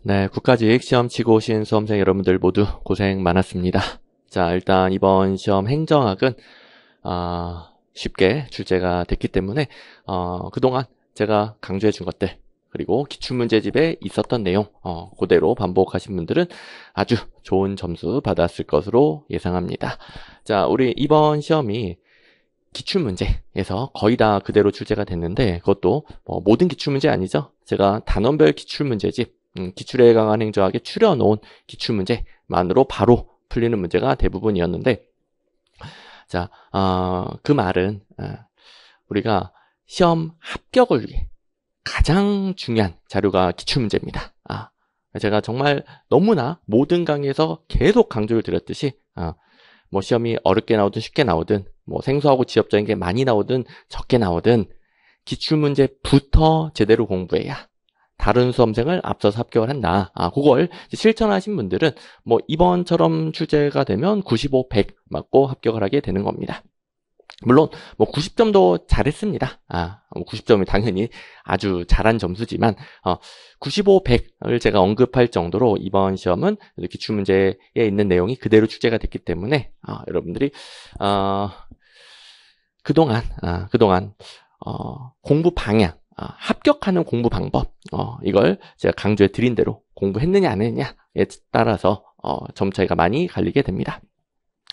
네, 국가직 시험 치고 오신 수험생 여러분들 모두 고생 많았습니다. 자, 일단 이번 시험 행정학은 쉽게 출제가 됐기 때문에 그동안 제가 강조해 준 것들 그리고 기출문제집에 있었던 내용 그대로 반복하신 분들은 아주 좋은 점수 받았을 것으로 예상합니다. 자, 우리 이번 시험이 기출문제에서 거의 다 그대로 출제가 됐는데 그것도 모든 기출문제 아니죠. 제가 단원별 기출문제집 기출에 강한 행정학에 추려놓은 기출문제만으로 바로 풀리는 문제가 대부분이었는데 자, 그 말은 우리가 시험 합격을 위해 가장 중요한 자료가 기출문제입니다. 제가 정말 너무나 모든 강의에서 계속 강조를 드렸듯이 뭐 시험이 어렵게 나오든 쉽게 나오든 뭐 생소하고 지엽적인 게 많이 나오든 적게 나오든 기출문제부터 제대로 공부해야 다른 수험생을 앞서서 합격을 한다. 그걸 실천하신 분들은 뭐 이번처럼 출제가 되면 95, 100 맞고 합격을 하게 되는 겁니다. 물론 뭐 90점도 잘했습니다. 90점이 당연히 아주 잘한 점수지만 95, 100을 제가 언급할 정도로 이번 시험은 기출문제에 있는 내용이 그대로 출제가 됐기 때문에 여러분들이 그동안 공부 방향 합격하는 공부 방법 이걸 제가 강조해 드린 대로 공부했느냐 안 했느냐에 따라서 점 차이가 많이 갈리게 됩니다.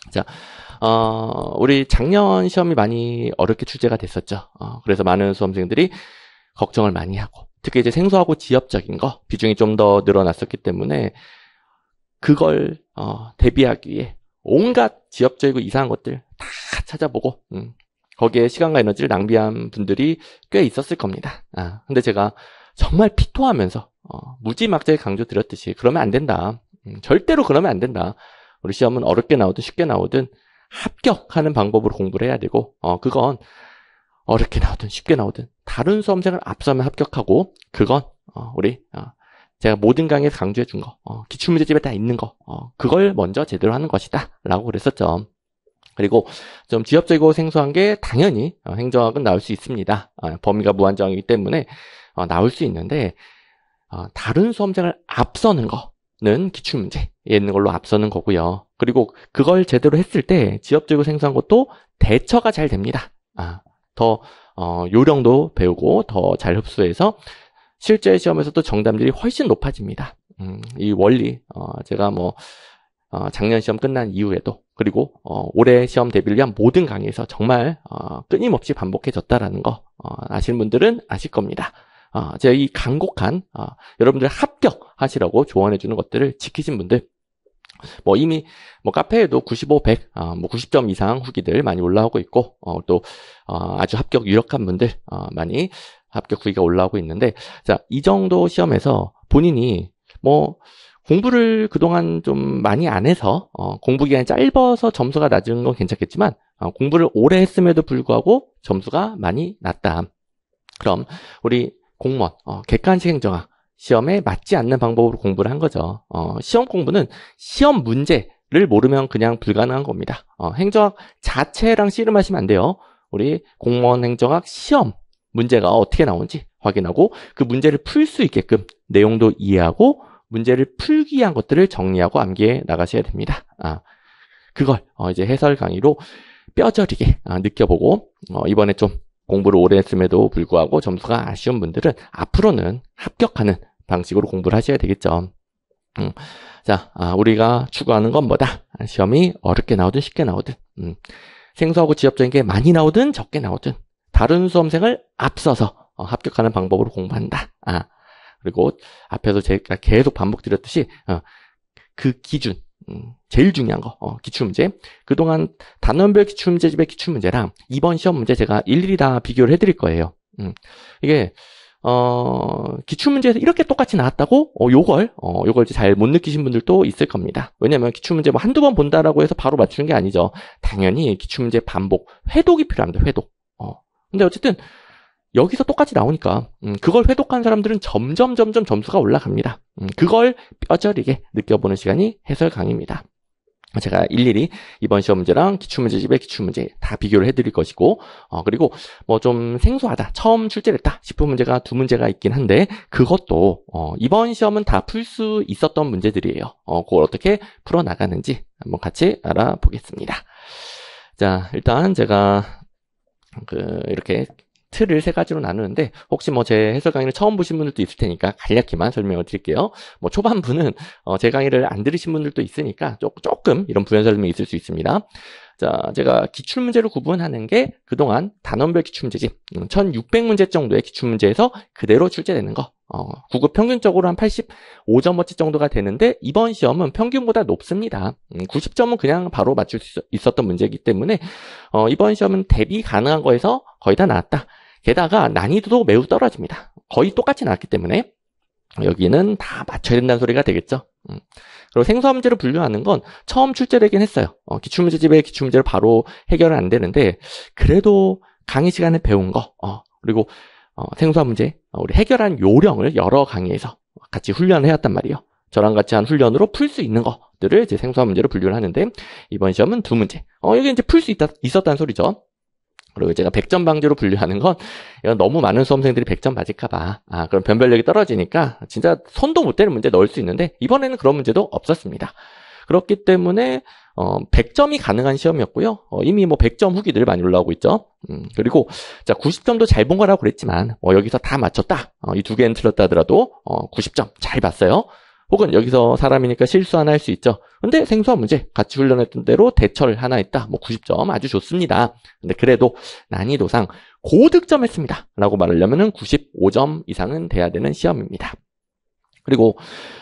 자, 우리 작년 시험이 많이 어렵게 출제가 됐었죠. 그래서 많은 수험생들이 걱정을 많이 하고 특히 이제 생소하고 지엽적인 거 비중이 좀 더 늘어났었기 때문에 그걸 대비하기 위해 온갖 지엽적이고 이상한 것들 다 찾아보고 거기에 시간과 에너지를 낭비한 분들이 꽤 있었을 겁니다. 근데 제가 정말 피토하면서 무지막지하게 강조드렸듯이 그러면 안 된다. 절대로 그러면 안 된다. 우리 시험은 어렵게 나오든 쉽게 나오든 합격하는 방법으로 공부를 해야 되고 그건 어렵게 나오든 쉽게 나오든 다른 수험생을 앞서면 합격하고 그건 우리 제가 모든 강의에서 강조해 준 거 기출문제집에 다 있는 거 그걸 먼저 제대로 하는 것이다 라고 그랬었죠. 그리고 좀 지엽적이고 생소한 게 당연히 행정학은 나올 수 있습니다. 범위가 무한정이기 때문에 나올 수 있는데 다른 수험생을 앞서는 거는 기출문제에 있는 걸로 앞서는 거고요. 그리고 그걸 제대로 했을 때 지엽적이고 생소한 것도 대처가 잘 됩니다. 더 요령도 배우고 더 잘 흡수해서 실제 시험에서도 정답률이 훨씬 높아집니다. 이 원리 제가 작년 시험 끝난 이후에도 그리고 올해 시험 대비를 위한 모든 강의에서 정말 끊임없이 반복해졌다라는 거 아시는 분들은 아실 겁니다. 제가 이 간곡한 여러분들 합격하시라고 조언해주는 것들을 지키신 분들 이미 카페에도 95, 100, 90점 이상 후기들 많이 올라오고 있고 또 아주 합격 유력한 분들 많이 합격 후기가 올라오고 있는데 자, 이 정도 시험에서 본인이 공부를 그동안 좀 많이 안 해서 공부 기간이 짧아서 점수가 낮은 건 괜찮겠지만 공부를 오래 했음에도 불구하고 점수가 많이 낮다. 그럼 우리 공무원 객관식 행정학 시험에 맞지 않는 방법으로 공부를 한 거죠. 시험 공부는 시험 문제를 모르면 그냥 불가능한 겁니다. 행정학 자체랑 씨름하시면 안 돼요. 우리 공무원 행정학 시험 문제가 어떻게 나오는지 확인하고 그 문제를 풀 수 있게끔 내용도 이해하고 문제를 풀기 위한 것들을 정리하고 암기해 나가셔야 됩니다. 그걸 이제 해설 강의로 뼈저리게 느껴보고 이번에 좀 공부를 오래 했음에도 불구하고 점수가 아쉬운 분들은 앞으로는 합격하는 방식으로 공부를 하셔야 되겠죠. 자, 우리가 추구하는 건 뭐다? 시험이 어렵게 나오든 쉽게 나오든 생소하고 지엽적인 게 많이 나오든 적게 나오든 다른 수험생을 앞서서 합격하는 방법으로 공부한다. 그리고 앞에서 제가 계속 반복드렸듯이 그 기준 제일 중요한 거 기출문제 그동안 단원별 기출문제집의 기출문제랑 이번 시험 문제 제가 일일이 다 비교를 해드릴 거예요. 이게 기출문제에서 이렇게 똑같이 나왔다고 요걸 잘 못 느끼신 분들도 있을 겁니다. 왜냐면 기출문제 한두 번 본다라고 해서 바로 맞추는 게 아니죠. 당연히 기출문제 반복 회독이 필요합니다. 회독. 근데 어쨌든 여기서 똑같이 나오니까 그걸 회독한 사람들은 점점 점수가 올라갑니다. 그걸 뼈저리게 느껴보는 시간이 해설 강의입니다. 제가 일일이 이번 시험 문제랑 기출문제집의 기출문제 다 비교를 해드릴 것이고, 그리고 뭐 좀 생소하다, 처음 출제를 했다 싶은 문제가 2문제가 있긴 한데, 그것도 이번 시험은 다 풀 수 있었던 문제들이에요. 그걸 어떻게 풀어나가는지 한번 같이 알아보겠습니다. 자, 일단 제가 이렇게 틀을 3가지로 나누는데, 혹시 뭐 제 해설 강의를 처음 보신 분들도 있을 테니까 간략히만 설명을 드릴게요. 뭐 초반부는 제 강의를 안 들으신 분들도 있으니까 조금 이런 부연 설명이 있을 수 있습니다. 자, 제가 기출문제로 구분하는 게 그동안 단원별 기출문제집 1600문제 정도의 기출문제에서 그대로 출제되는 거, 9급 평균적으로 한 85점어치 정도가 되는데, 이번 시험은 평균보다 높습니다. 90점은 그냥 바로 맞출 수 있었던 문제이기 때문에 이번 시험은 대비 가능한 거에서 거의 다 나왔다. 게다가 난이도도 매우 떨어집니다. 거의 똑같이 나왔기 때문에 여기는 다 맞춰야 된다는 소리가 되겠죠. 그리고 생소한 문제로 분류하는 건 처음 출제되긴 했어요. 기출문제집에 기출문제를 바로 해결은 안 되는데, 그래도 강의 시간에 배운 거, 그리고 생소한 문제, 우리 해결한 요령을 여러 강의에서 같이 훈련을 해왔단 말이에요. 저랑 같이 한 훈련으로 풀 수 있는 것들을 이제 생소한 문제로 분류를 하는데, 이번 시험은 2문제. 여기 이제 풀 수 있었다는 소리죠. 그리고 제가 100점 방지로 분류하는 건, 이건 너무 많은 수험생들이 100점 맞을까봐, 그럼 변별력이 떨어지니까 진짜 손도 못 대는 문제 넣을 수 있는데, 이번에는 그런 문제도 없었습니다. 그렇기 때문에 100점이 가능한 시험이었고요. 이미 뭐 100점 후기들 많이 올라오고 있죠. 그리고 자, 90점도 잘 본 거라고 그랬지만 여기서 다 맞췄다. 이 2개는 틀렸다 하더라도 90점 잘 봤어요. 혹은 여기서 사람이니까 실수 하나 할 수 있죠. 근데 생소한 문제 같이 훈련했던 대로 대처를 하나 했다. 뭐 90점 아주 좋습니다. 근데 그래도 난이도상 고득점했습니다 라고 말하려면 95점 이상은 돼야 되는 시험입니다. 그리고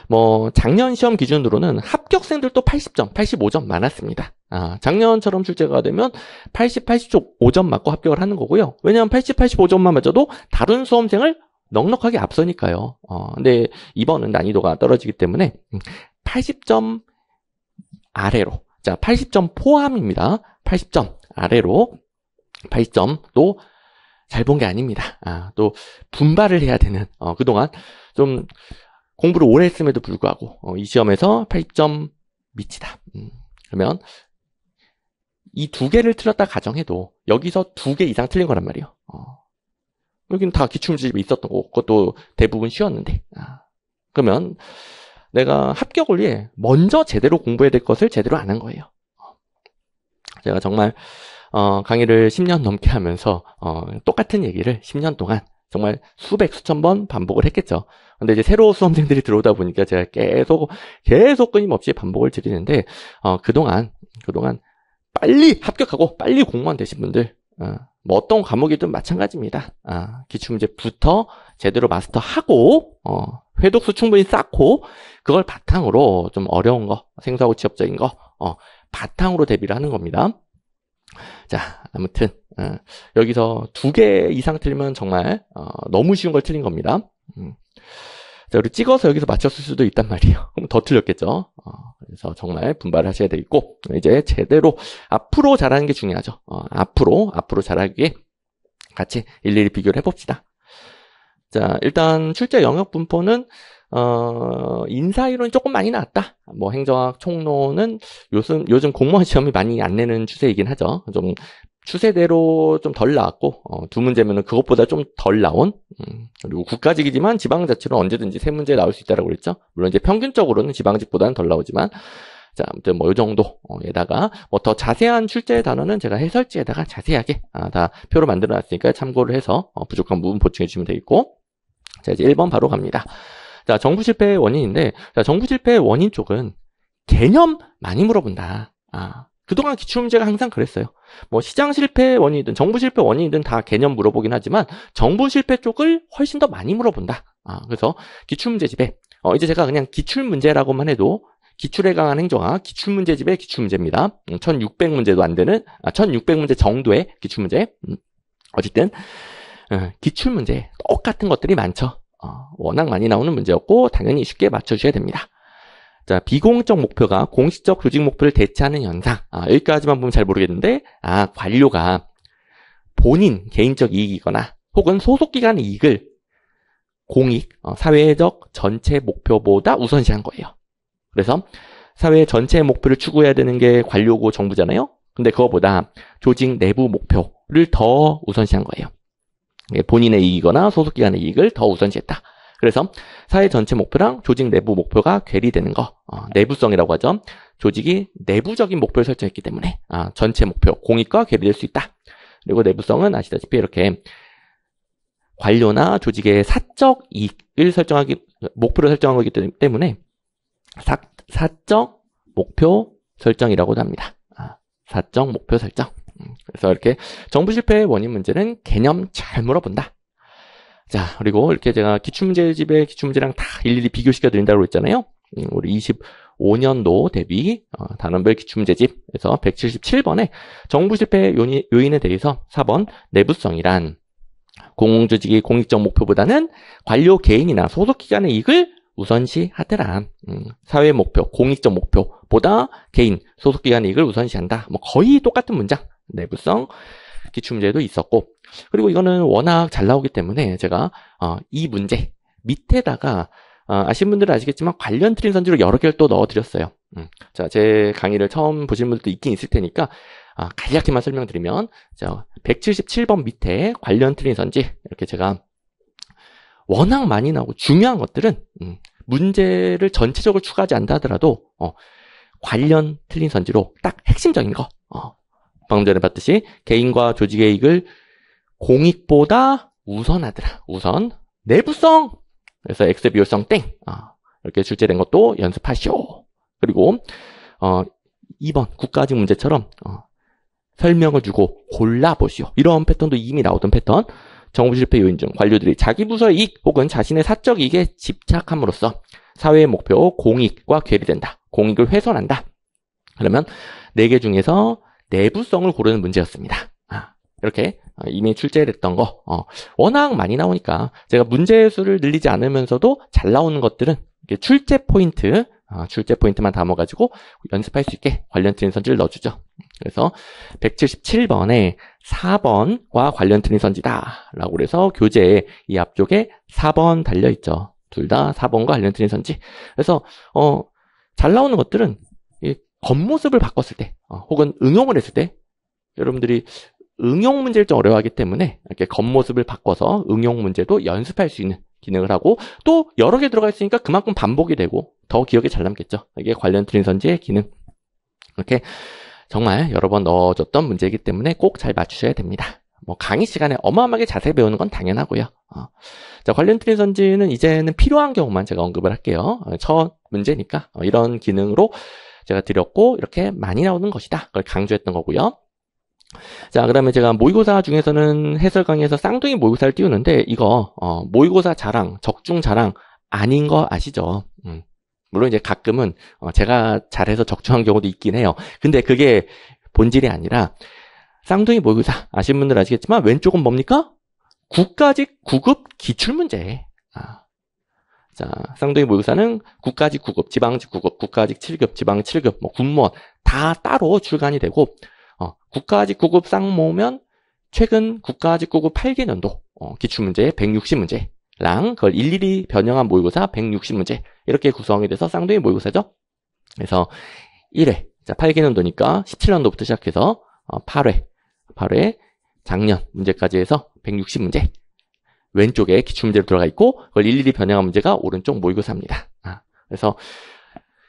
뭐 작년 시험 기준으로는 합격생들도 80점, 85점 많았습니다. 작년처럼 출제가 되면 80, 85점 맞고 합격을 하는 거고요. 왜냐하면 80, 85점만 맞아도 다른 수험생을 넉넉하게 앞서니까요. 근데 이번은 난이도가 떨어지기 때문에 80점 아래로, 자 80점 포함입니다. 80점 아래로, 80점도 잘 본 게 아닙니다. 또 분발을 해야 되는, 그동안 좀 공부를 오래 했음에도 불구하고 이 시험에서 80점 밑이다. 그러면 이 2개를 틀렸다 가정해도 여기서 2개 이상 틀린 거란 말이에요. 여기는 다 기출문제집이 있었던 거고, 그것도 대부분 쉬웠는데, 그러면 내가 합격을 위해 먼저 제대로 공부해야 될 것을 제대로 안 한 거예요. 제가 정말 강의를 10년 넘게 하면서 똑같은 얘기를 10년 동안 정말 수백, 수천 번 반복을 했겠죠. 근데 이제 새로운 수험생들이 들어오다 보니까 제가 계속 끊임없이 반복을 드리는데, 그동안 빨리 합격하고 빨리 공무원 되신 분들, 뭐 어떤 과목이든 마찬가지입니다. 기출문제부터 제대로 마스터하고, 회독수 충분히 쌓고, 그걸 바탕으로 좀 어려운 거, 생소하고 지엽적인 거, 바탕으로 대비를 하는 겁니다. 자, 아무튼 여기서 2개 이상 틀리면 정말 너무 쉬운 걸 틀린 겁니다. 자, 그리고 찍어서 여기서 맞췄을 수도 있단 말이에요. 그럼 더 틀렸겠죠. 그래서 정말 분발하셔야 되겠고, 이제 제대로 앞으로 잘하는 게 중요하죠. 앞으로 잘하기에 같이 일일이 비교를 해봅시다. 자, 일단 출제 영역 분포는 인사이론이 조금 많이 나왔다. 뭐 행정학, 총론은 요즘 공무원 시험이 많이 안 내는 추세이긴 하죠. 좀 추세대로 좀 덜 나왔고, 2문제면은 그것보다 좀 덜 나온, 그리고 국가직이지만 지방자치로 언제든지 3문제 나올 수 있다라고 그랬죠. 물론 이제 평균적으로는 지방직보다는 덜 나오지만, 자, 아무튼 뭐 요 정도에다가 뭐 더 자세한 출제 단어는 제가 해설지에다가 자세하게 다 표로 만들어 놨으니까 참고를 해서 부족한 부분 보충해 주시면 되겠고, 자, 이제 1번 바로 갑니다. 자, 정부 실패의 원인인데, 자, 정부 실패의 원인 쪽은 개념 많이 물어본다. 그동안 기출문제가 항상 그랬어요. 뭐 시장 실패 원인이든 정부 실패 원인이든 다 개념 물어보긴 하지만 정부 실패 쪽을 훨씬 더 많이 물어본다. 그래서 기출문제집에 이제 제가 그냥 기출문제라고만 해도 기출에 강한 행정학 기출문제집의 기출문제입니다. 1600문제도 안 되는 1600문제 정도의 기출문제. 어쨌든 기출문제 똑같은 것들이 많죠. 워낙 많이 나오는 문제였고 당연히 쉽게 맞춰주셔야 됩니다. 자, 비공적 목표가 공식적 조직 목표를 대체하는 현상. 여기까지만 보면 잘 모르겠는데, 관료가 본인 개인적 이익이거나 혹은 소속기관의 이익을 공익, 사회적 전체 목표보다 우선시한 거예요. 그래서 사회 전체의 목표를 추구해야 되는 게 관료고 정부잖아요. 근데 그거보다 조직 내부 목표를 더 우선시한 거예요. 본인의 이익이거나 소속기관의 이익을 더 우선시했다. 그래서 사회 전체 목표랑 조직 내부 목표가 괴리되는 거, 내부성이라고 하죠. 조직이 내부적인 목표를 설정했기 때문에 전체 목표, 공익과 괴리될 수 있다. 그리고 내부성은 아시다시피 이렇게 관료나 조직의 사적 이익을 목표를 설정한 거기 때문에 사적 목표 설정이라고도 합니다. 사적 목표 설정. 그래서 이렇게 정부 실패의 원인 문제는 개념 잘 물어본다. 자, 그리고 이렇게 제가 기출문제집에 기출문제랑 다 일일이 비교시켜 드린다고 했잖아요. 우리 25년도 대비 단원별 기출문제집에서 177번에 정부 실패 요인에 대해서 4번 내부성이란 공공조직이 공익적 목표보다는 관료 개인이나 소속기관의 이익을 우선시하더라. 사회 목표, 공익적 목표보다 개인, 소속기관의 이익을 우선시한다. 뭐 거의 똑같은 문장, 내부성 기출문제도 있었고, 그리고 이거는 워낙 잘 나오기 때문에 제가 이 문제 밑에다가 아시는 분들은 아시겠지만 관련 트린 선지로 여러 개를 또 넣어드렸어요. 자, 제 강의를 처음 보시는 분들도 있긴 있을 테니까 간략히만 설명드리면, 자, 177번 밑에 관련 트린 선지 이렇게 제가 워낙 많이 나오고 중요한 것들은 문제를 전체적으로 추가하지 않다 하더라도 관련 틀린 선지로 딱 핵심적인 거, 방금 전에 봤듯이 개인과 조직의 이익을 공익보다 우선하더라. 우선 내부성. 그래서 X의 비율성 땡. 이렇게 출제된 것도 연습하시오. 그리고 2번 국가직 문제처럼 설명을 주고 골라보시오. 이런 패턴도 이미 나오던 패턴. 정부 실패 요인 중 관료들이 자기 부서의 이익 혹은 자신의 사적 이익에 집착함으로써 사회의 목표 공익과 괴리된다. 공익을 훼손한다. 그러면 4개 중에서 내부성을 고르는 문제였습니다. 이렇게 이미 출제했던 거 워낙 많이 나오니까 제가 문제 수를 늘리지 않으면서도 잘 나오는 것들은 출제 포인트만 담아가지고 연습할 수 있게 관련 트린 선지를 넣어주죠. 그래서 177번에 4번과 관련 트린 선지다 라고 그래서 교재에 이 앞쪽에 4번 달려있죠. 둘 다 4번과 관련 트린 선지. 그래서 잘 나오는 것들은 이 겉모습을 바꿨을 때 혹은 응용을 했을 때 여러분들이 응용 문제를 좀 어려워하기 때문에 이렇게 겉모습을 바꿔서 응용 문제도 연습할 수 있는 기능을 하고 또 여러 개 들어가 있으니까 그만큼 반복이 되고 더 기억에 잘 남겠죠. 이게 관련 트린 선지의 기능. 이렇게 정말 여러 번 넣어줬던 문제이기 때문에 꼭 잘 맞추셔야 됩니다. 뭐 강의 시간에 어마어마하게 자세히 배우는 건 당연하고요. 자, 관련 트린 선지는 이제는 필요한 경우만 제가 언급을 할게요. 첫 문제니까 이런 기능으로 제가 드렸고 이렇게 많이 나오는 것이다. 그걸 강조했던 거고요. 자, 그다음에 제가 모의고사 중에서는 해설 강의에서 쌍둥이 모의고사를 띄우는데 이거 모의고사 자랑, 적중 자랑 아닌 거 아시죠? 물론 이제 가끔은 제가 잘해서 적중한 경우도 있긴 해요. 근데 그게 본질이 아니라 쌍둥이 모의고사 아시는 분들 아시겠지만 왼쪽은 뭡니까? 국가직 9급 기출문제. 자, 쌍둥이 모의고사는 국가직 9급, 지방직 9급, 국가직 7급, 지방 7급, 뭐 군무원 다 따로 출간이 되고 국가직 9급 쌍모면 최근 국가직 9급 8개년도 기출문제 160문제랑 그걸 일일이 변형한 모의고사 160문제 이렇게 구성이 돼서 쌍둥이 모의고사죠. 그래서 1회, 자 8개년도니까 17년도부터 시작해서 8회 작년 문제까지 해서 160문제 왼쪽에 기출문제로 들어가 있고 그걸 일일이 변형한 문제가 오른쪽 모의고사입니다. 그래서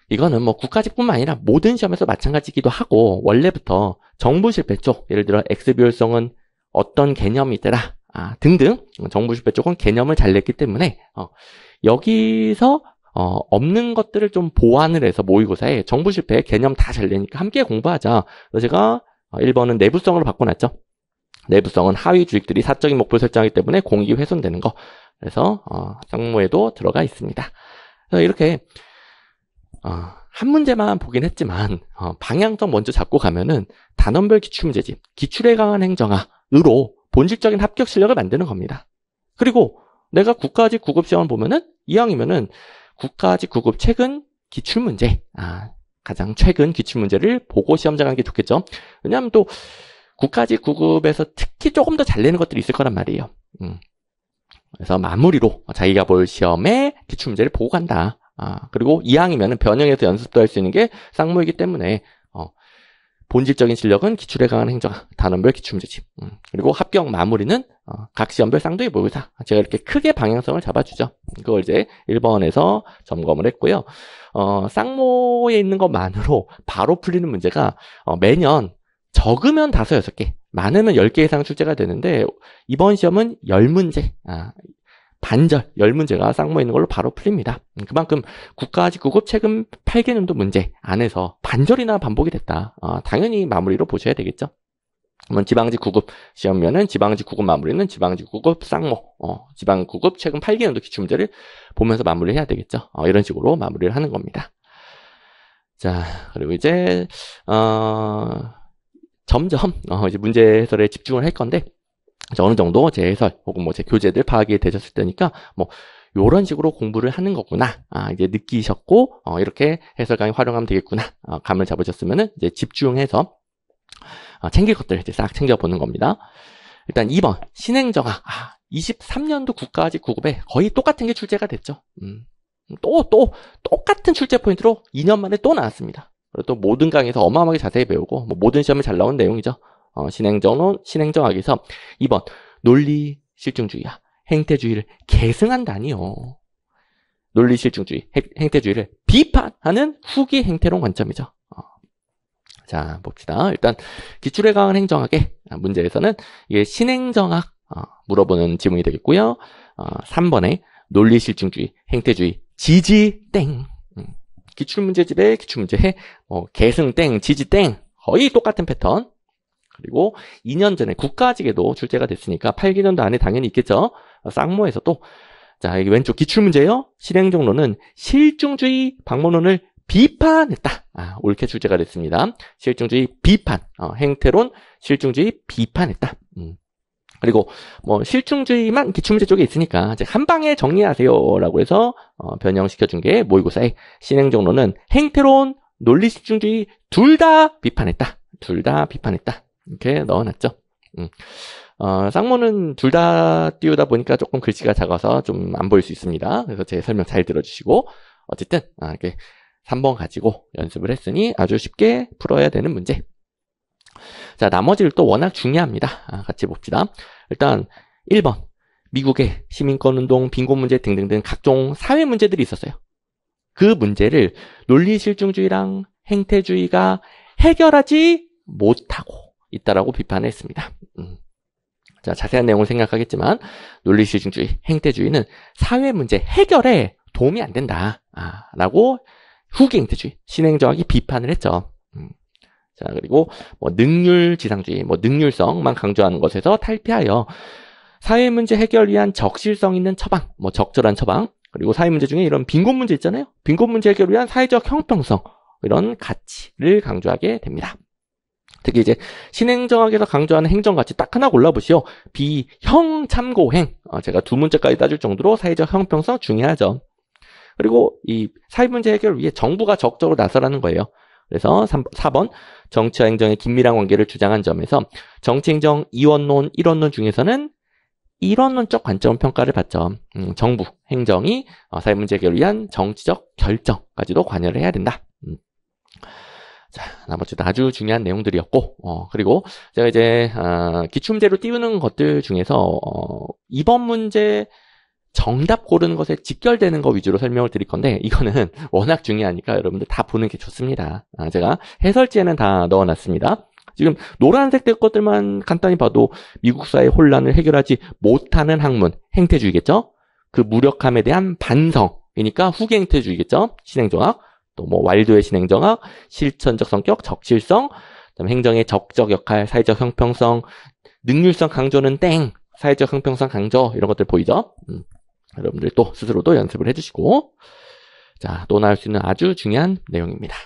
이거는 뭐 국가직뿐만 아니라 모든 시험에서 마찬가지이기도 하고 원래부터 정부 실패 쪽 예를 들어 X 비율성은 어떤 개념이 있더라 등등 정부 실패 쪽은 개념을 잘 냈기 때문에 여기서 없는 것들을 좀 보완을 해서 모의고사에 정부 실패 개념 다 잘 내니까 함께 공부하자. 그래서 제가 1번은 내부성으로 바꿔놨죠. 내부성은 하위 조직들이 사적인 목표를 설정하기 때문에 공익이 훼손되는 거. 그래서 상모에도 들어가 있습니다. 그래서 이렇게 한 문제만 보긴 했지만 방향성 먼저 잡고 가면은 단원별 기출문제집, 기출에 강한 행정학으로 본질적인 합격 실력을 만드는 겁니다. 그리고 내가 국가직 9급 시험을 보면은 이왕이면은 국가직 9급 최근 기출문제, 가장 최근 기출문제를 보고 시험 장하는 게 좋겠죠. 왜냐하면 또 국가직 9급에서 특히 조금 더 잘 내는 것들이 있을 거란 말이에요. 그래서 마무리로 자기가 볼 시험에 기출문제를 보고 간다. 그리고 2항이면 변형해서 연습도 할 수 있는 게 쌍모이기 때문에 본질적인 실력은 기출에 강한 행정학, 단원별 기출문제집. 그리고 합격 마무리는 각 시험별 쌍둥이 모의고사. 제가 이렇게 크게 방향성을 잡아주죠. 그걸 이제 1번에서 점검을 했고요. 쌍모에 있는 것만으로 바로 풀리는 문제가 매년 적으면 5, 6개, 많으면 10개 이상 출제가 되는데 이번 시험은 10문제, 반절 10문제가 쌍모에 있는 걸로 바로 풀립니다. 그만큼 국가직 9급 최근 8개년도 문제 안에서 반절이나 반복이 됐다. 당연히 마무리로 보셔야 되겠죠. 그러면 지방직 9급 시험면은 지방직 9급 마무리는 지방직 9급 쌍모, 지방 9급 최근 8개년도 기출문제를 보면서 마무리를 해야 되겠죠. 이런 식으로 마무리를 하는 겁니다. 자, 그리고 이제 점점 이제 문제 해설에 집중을 할 건데 어느 정도 제 해설 혹은 뭐 제 교재들 파악이 되셨을 때니까 뭐 요런 식으로 공부를 하는 거구나 이제 느끼셨고 이렇게 해설 강의 활용하면 되겠구나 감을 잡으셨으면은 이제 집중해서 챙길 것들 이제 싹 챙겨보는 겁니다. 일단 2번 신행정학 23년도 국가직 9급에 거의 똑같은 게 출제가 됐죠. 또 똑같은 출제 포인트로 2년 만에 또 나왔습니다. 그리고 또 모든 강의에서 어마어마하게 자세히 배우고 뭐 모든 시험에 잘 나온 내용이죠. 신행정학에서 2번 논리 실증주의와 행태주의를 계승한다니요. 논리 실증주의, 행태주의를 비판하는 후기 행태론 관점이죠. 자, 봅시다. 일단 기출에 강한 행정학의 문제에서는 이게 신행정학 물어보는 지문이 되겠고요. 3번에 논리 실증주의, 행태주의, 지지 땡. 기출문제집에 기출문제에 계승 땡, 지지 땡 거의 똑같은 패턴. 그리고 2년 전에 국가직에도 출제가 됐으니까 8개년도 안에 당연히 있겠죠. 쌍모에서도 자, 여기 왼쪽 기출문제요. 실행정론은 실증주의 방문론을 비판했다. 옳게 출제가 됐습니다. 실증주의 비판, 행태론 실증주의 비판했다. 그리고 뭐 실증주의만 기출문제 쪽에 있으니까 이제 한 방에 정리하세요라고 해서 변형시켜준 게 모의고사에 신행정론은 행태론, 논리 실증주의 둘 다 비판했다. 둘 다 비판했다. 이렇게 넣어놨죠. 쌍모는 둘 다 띄우다 보니까 조금 글씨가 작아서 좀 안 보일 수 있습니다. 그래서 제 설명 잘 들어주시고 어쨌든 이렇게 3번 가지고 연습을 했으니 아주 쉽게 풀어야 되는 문제. 자, 나머지를 또 워낙 중요합니다. 같이 봅시다. 일단 1번 미국의 시민권운동, 빈곤문제 등등등 각종 사회 문제들이 있었어요. 그 문제를 논리 실증주의랑 행태주의가 해결하지 못하고 있다라고 비판했습니다. 자, 자세한 내용을 생각하겠지만 논리 실증주의, 행태주의는 사회 문제 해결에 도움이 안 된다. 라고 후기 행태주의, 신행정학이 비판을 했죠. 자, 그리고 뭐 능률 지상주의, 뭐 능률성만 강조하는 것에서 탈피하여 사회 문제 해결 위한 적실성 있는 처방, 뭐 적절한 처방, 그리고 사회 문제 중에 이런 빈곤 문제 있잖아요. 빈곤 문제 해결 위한 사회적 형평성, 이런 가치를 강조하게 됩니다. 특히 이제 신행정학에서 강조하는 행정가치 딱 하나 골라보시오. 비형 참고행. 제가 2문제까지 따질 정도로 사회적 형평성 중요하죠. 그리고 이 사회문제 해결을 위해 정부가 적극적으로 나서라는 거예요. 그래서 4번 정치와 행정의 긴밀한 관계를 주장한 점에서 정치행정 2원론, 1원론 중에서는 1원론적 관점 평가를 받죠. 정부, 행정이 사회문제 해결을 위한 정치적 결정까지도 관여를 해야 된다. 자, 나머지도 아주 중요한 내용들이었고, 그리고 제가 이제, 기출문제로 띄우는 것들 중에서, 이번 문제 정답 고르는 것에 직결되는 거 위주로 설명을 드릴 건데, 이거는 워낙 중요하니까 여러분들 다 보는 게 좋습니다. 제가 해설지에는 다 넣어놨습니다. 지금 노란색 될 것들만 간단히 봐도 미국 사회 혼란을 해결하지 못하는 학문, 행태주의겠죠? 그 무력함에 대한 반성이니까 후기 행태주의겠죠? 신행정학. 또 뭐 와일드의 신행정학, 실천적 성격, 적실성, 그다음에 행정의 적적 역할, 사회적 형평성, 능률성 강조는 땡, 사회적 형평성 강조 이런 것들 보이죠? 여러분들 또 스스로도 연습을 해주시고 자, 또 나올 수 있는 아주 중요한 내용입니다.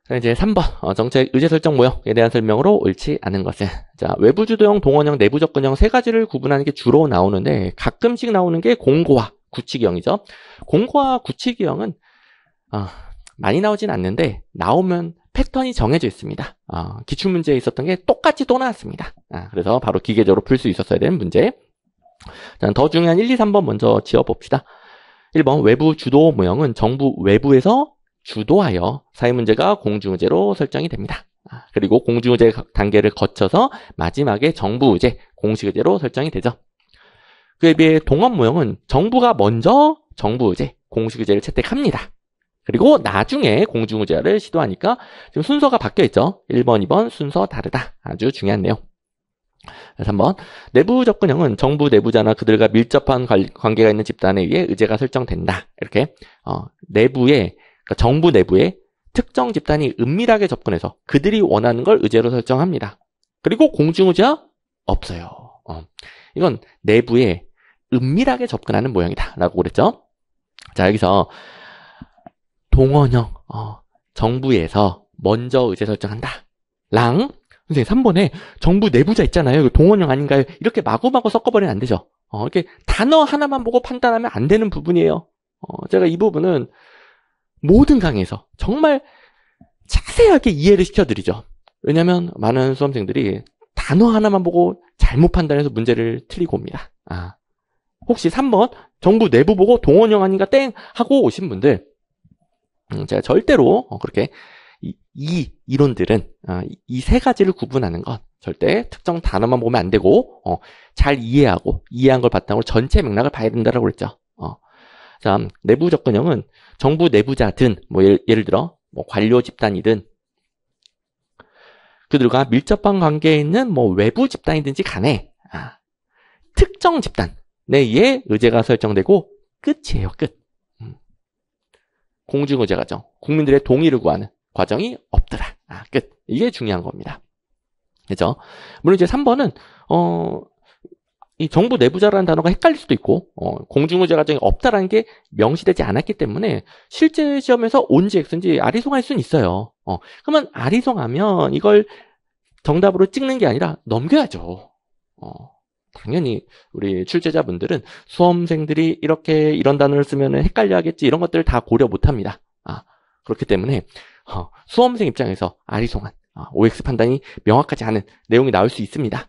자, 이제 3번 정책 의제설정 모형에 대한 설명으로 옳지 않은 것은 자, 외부 주도형, 동원형, 내부 접근형 세 가지를 구분하는 게 주로 나오는데 가끔씩 나오는 게 공고화, 구치기형이죠. 공고화, 구치기형은 많이 나오진 않는데 나오면 패턴이 정해져 있습니다. 기출문제에 있었던 게 똑같이 또 나왔습니다. 그래서 바로 기계적으로 풀 수 있었어야 되는 문제. 더 중요한 1, 2, 3번 먼저 지어봅시다. 1번 외부 주도 모형은 정부 외부에서 주도하여 사회문제가 공중의제로 설정이 됩니다. 그리고 공중의제 단계를 거쳐서 마지막에 정부의제, 공식의제로 설정이 되죠. 그에 비해 동원 모형은 정부가 먼저 정부의제, 공식의제를 채택합니다. 그리고 나중에 공중의제를 시도하니까 지금 순서가 바뀌어있죠. 1번, 2번 순서 다르다. 아주 중요한 내용. 3번 내부 접근형은 정부 내부자나 그들과 밀접한 관계가 있는 집단에 의해 의제가 설정된다. 이렇게 내부에 그러니까 정부 내부에 특정 집단이 은밀하게 접근해서 그들이 원하는 걸 의제로 설정합니다. 그리고 공중의제가 없어요. 이건 내부에 은밀하게 접근하는 모형이다 라고 그랬죠. 자, 여기서 동원형 정부에서 먼저 의제 설정한다 랑 선생님 3번에 정부 내부자 있잖아요. 동원형 아닌가요? 이렇게 마구마구 섞어버리면 안 되죠. 이렇게 단어 하나만 보고 판단하면 안 되는 부분이에요. 제가 이 부분은 모든 강의에서 정말 자세하게 이해를 시켜드리죠. 왜냐하면 많은 수험생들이 단어 하나만 보고 잘못 판단해서 문제를 틀리고 옵니다. 혹시 3번 정부 내부 보고 동원형 아닌가 땡 하고 오신 분들 제가 절대로 그렇게 이 이론들은 이 세 가지를 구분하는 건 절대 특정 단어만 보면 안 되고 잘 이해하고 이해한 걸 바탕으로 전체 맥락을 봐야 된다고 그랬죠. 자, 내부 접근형은 정부 내부자든 뭐 예를 들어 뭐 관료 집단이든 그들과 밀접한 관계에 있는 뭐 외부 집단이든지 간에 특정 집단에 의해 의제가 설정되고 끝이에요. 끝. 공중의제 과정, 국민들의 동의를 구하는 과정이 없더라. 끝. 이게 중요한 겁니다. 그죠? 물론 이제 3번은 이 정부 내부자라는 단어가 헷갈릴 수도 있고 공중의제 과정이 없다라는 게 명시되지 않았기 때문에 실제 시험에서 온지 X인지 아리송할 수는 있어요. 그러면 아리송하면 이걸 정답으로 찍는 게 아니라 넘겨야죠. 당연히 우리 출제자분들은 수험생들이 이렇게 이런 단어를 쓰면 헷갈려 하겠지 이런 것들을 다 고려 못합니다. 그렇기 때문에 수험생 입장에서 아리송한 OX 판단이 명확하지 않은 내용이 나올 수 있습니다.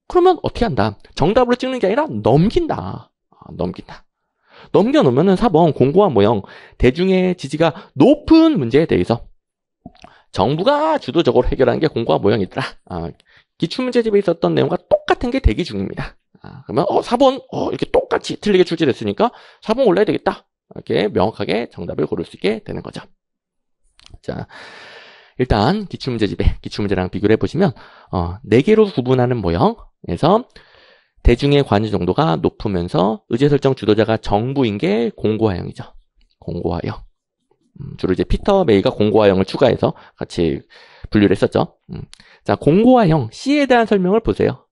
그러면 어떻게 한다? 정답으로 찍는 게 아니라 넘긴다. 넘긴다. 넘겨놓으면 4번 공고한 모형 대중의 지지가 높은 문제에 대해서 정부가 주도적으로 해결하는 게 공고한 모형이더라. 기출문제집에 있었던 내용과 똑같은 게 대기 중입니다. 그러면 4번 이렇게 똑같이 틀리게 출제됐으니까 4번 올라야 되겠다. 이렇게 명확하게 정답을 고를 수 있게 되는 거죠. 자, 일단 기출문제랑 비교를 해보시면 4개로 구분하는 모형에서 대중의 관여 정도가 높으면서 의제 설정 주도자가 정부인 게 공고화형이죠. 공고화형. 주로 이제 피터 메이가 공고화형을 추가해서 같이 분류를 했었죠. 자, 공고화형 C에 대한 설명을 보세요.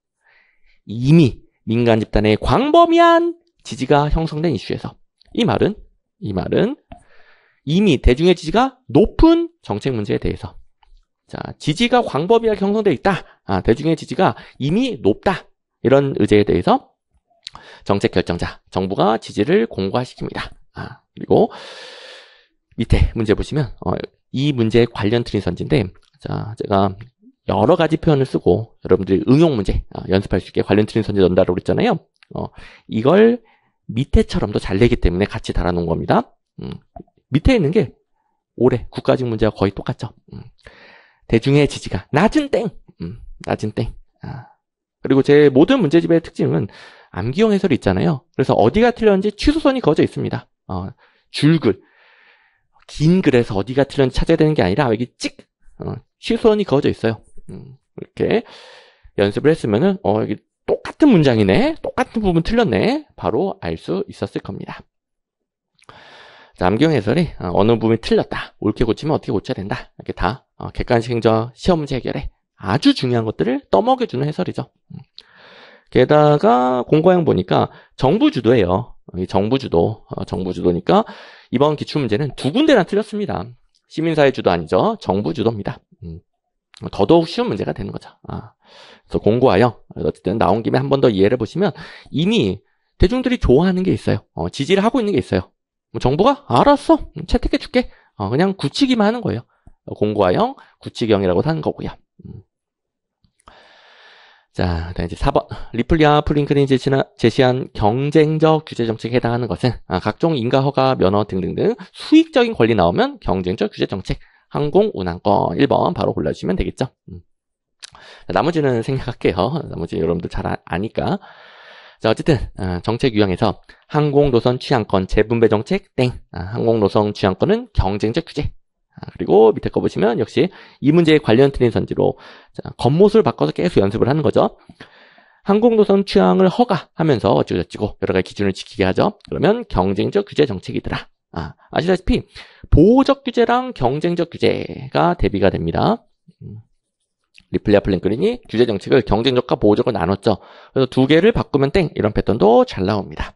이미 민간 집단의 광범위한 지지가 형성된 이슈에서 이 말은 이미 대중의 지지가 높은 정책 문제에 대해서 자, 지지가 광범위하게 형성되어 있다. 대중의 지지가 이미 높다. 이런 의제에 대해서 정책 결정자, 정부가 지지를 공고화시킵니다. 그리고 밑에 문제 보시면 이 문제에 관련 트린 선지인데 자, 제가 여러 가지 표현을 쓰고 여러분들이 응용 문제 연습할 수 있게 관련 트린 선지 넣는다고 그랬잖아요. 이걸 밑에처럼도 잘 내기 때문에 같이 달아놓은 겁니다. 밑에 있는 게 올해 국가직 문제와 거의 똑같죠. 대중의 지지가 낮은 땡. 낮은 땡. 그리고 제 모든 문제집의 특징은 암기형 해설이 있잖아요. 그래서 어디가 틀렸는지 취소선이 그어져 있습니다. 줄글. 긴 글에서 어디가 틀렸는지 찾아야 되는 게 아니라 여기 찍. 취소선이 그어져 있어요. 이렇게 연습을 했으면은 여기 똑같은 문장이네. 똑같은 부분 틀렸네. 바로 알 수 있었을 겁니다. 자, 암기형 해설이 어느 부분이 틀렸다. 옳게 고치면 어떻게 고쳐야 된다. 이렇게 다 객관식 행정 시험 문제 해결에 아주 중요한 것들을 떠먹여주는 해설이죠. 게다가 공고형 보니까 정부 주도예요. 정부 주도니까 이번 기출문제는 2군데나 틀렸습니다. 시민사회 주도 아니죠. 정부 주도입니다. 더더욱 쉬운 문제가 되는 거죠. 그래서 공고하여 어쨌든 나온 김에 한 번 더 이해를 보시면 이미 대중들이 좋아하는 게 있어요. 지지를 하고 있는 게 있어요. 정부가 알았어. 채택해 줄게. 그냥 굳히기만 하는 거예요. 공고화형, 굳히기형이라고 하는 거고요. 자, 그다음 이제 4번. 리플리아 프링클린이 제시한 경쟁적 규제 정책에 해당하는 것은 각종 인가 허가 면허 등등등 수익적인 권리 나오면 경쟁적 규제 정책. 항공 운항권 1번 바로 골라주시면 되겠죠. 나머지는 생략할게요. 나머지 여러분들 잘 아니까. 자, 어쨌든 정책 유형에서 항공노선 취향권 재분배 정책 땡. 항공노선 취향권은 경쟁적 규제. 그리고 밑에 거 보시면 역시 이 문제에 관련 틀린 선지로 겉모습을 바꿔서 계속 연습을 하는 거죠. 항공노선 취향을 허가하면서 어쩌고저쩌고 여러 가지 기준을 지키게 하죠. 그러면 경쟁적 규제 정책이더라. 아시다시피 보호적 규제랑 경쟁적 규제가 대비가 됩니다. 리플리아 프랭클린이 규제 정책을 경쟁적과 보호적으로 나눴죠. 그래서 두 개를 바꾸면 땡 이런 패턴도 잘 나옵니다.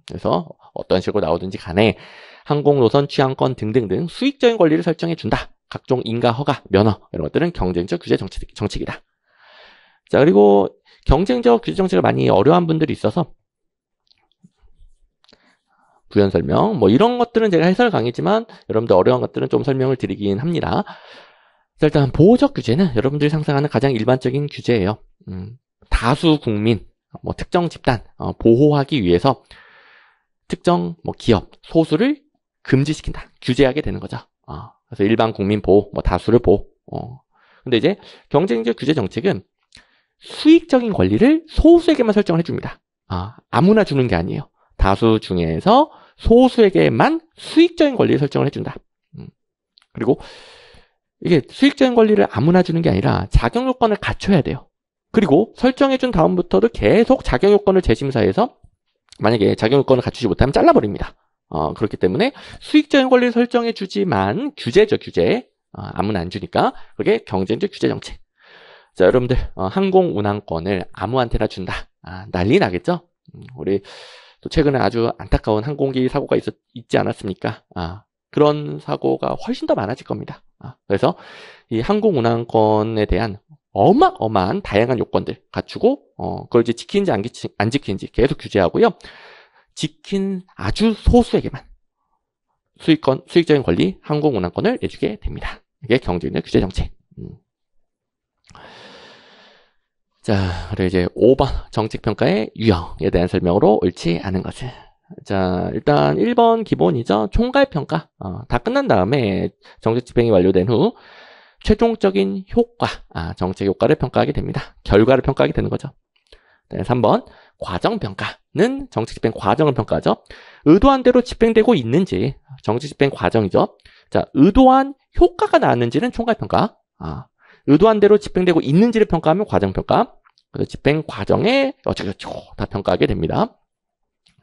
그래서 어떤 식으로 나오든지 간에 항공노선 취향권 등등등 수익적인 권리를 설정해준다. 각종 인가 허가, 면허 이런 것들은 경쟁적 규제 정책이다. 자, 그리고 경쟁적 규제 정책을 많이 어려워한 분들이 있어서 부연 설명 뭐 이런 것들은 제가 해설 강의지만 여러분들 어려운 것들은 좀 설명을 드리긴 합니다. 자, 일단 보호적 규제는 여러분들이 상상하는 가장 일반적인 규제예요. 다수 국민, 뭐 특정 집단 보호하기 위해서 특정 뭐 기업, 소수를 금지시킨다, 규제하게 되는 거죠. 그래서 일반 국민 보호, 뭐 다수를 보호. 근데 이제 경쟁적 규제 정책은 수익적인 권리를 소수에게만 설정을 해줍니다. 아무나 주는 게 아니에요. 다수 중에서 소수에게만 수익적인 권리를 설정을 해준다. 그리고 이게 수익적인 권리를 아무나 주는 게 아니라 자격 요건을 갖춰야 돼요. 그리고 설정해준 다음부터도 계속 자격 요건을 재심사해서 만약에 자격 요건을 갖추지 못하면 잘라버립니다. 그렇기 때문에 수익적인 권리를 설정해주지만 규제죠, 규제. 아무나 안 주니까. 그게 경쟁적 규제 정책. 자, 여러분들 항공 운항권을 아무한테나 준다. 난리 나겠죠? 우리 또 최근에 아주 안타까운 항공기 사고가 있지 않았습니까? 그런 사고가 훨씬 더 많아질 겁니다. 그래서 이 항공 운항권에 대한 어마어마한 다양한 요건들 갖추고 그걸 이제 지키는지 안 지키는지 계속 규제하고요. 지킨 아주 소수에게만 수익적인 권리, 항공 운항권을 내주게 됩니다. 이게 경쟁적 규제 정책. 자, 그리고 이제 5번 정책평가의 유형에 대한 설명으로 옳지 않은 것은. 자, 일단 1번 기본이죠. 총괄평가. 다 끝난 다음에 정책 집행이 완료된 후 최종적인 효과, 정책 효과를 평가하게 됩니다. 결과를 평가하게 되는 거죠. 3번 과정평가는 정책 집행 과정을 평가하죠. 의도한 대로 집행되고 있는지 정책 집행 과정이죠. 자, 의도한 효과가 나왔는지는 총괄평가. 의도한 대로 집행되고 있는지를 평가하면 과정평가. 그래서 집행 과정에 어쩌고저쩌고 다 평가하게 됩니다.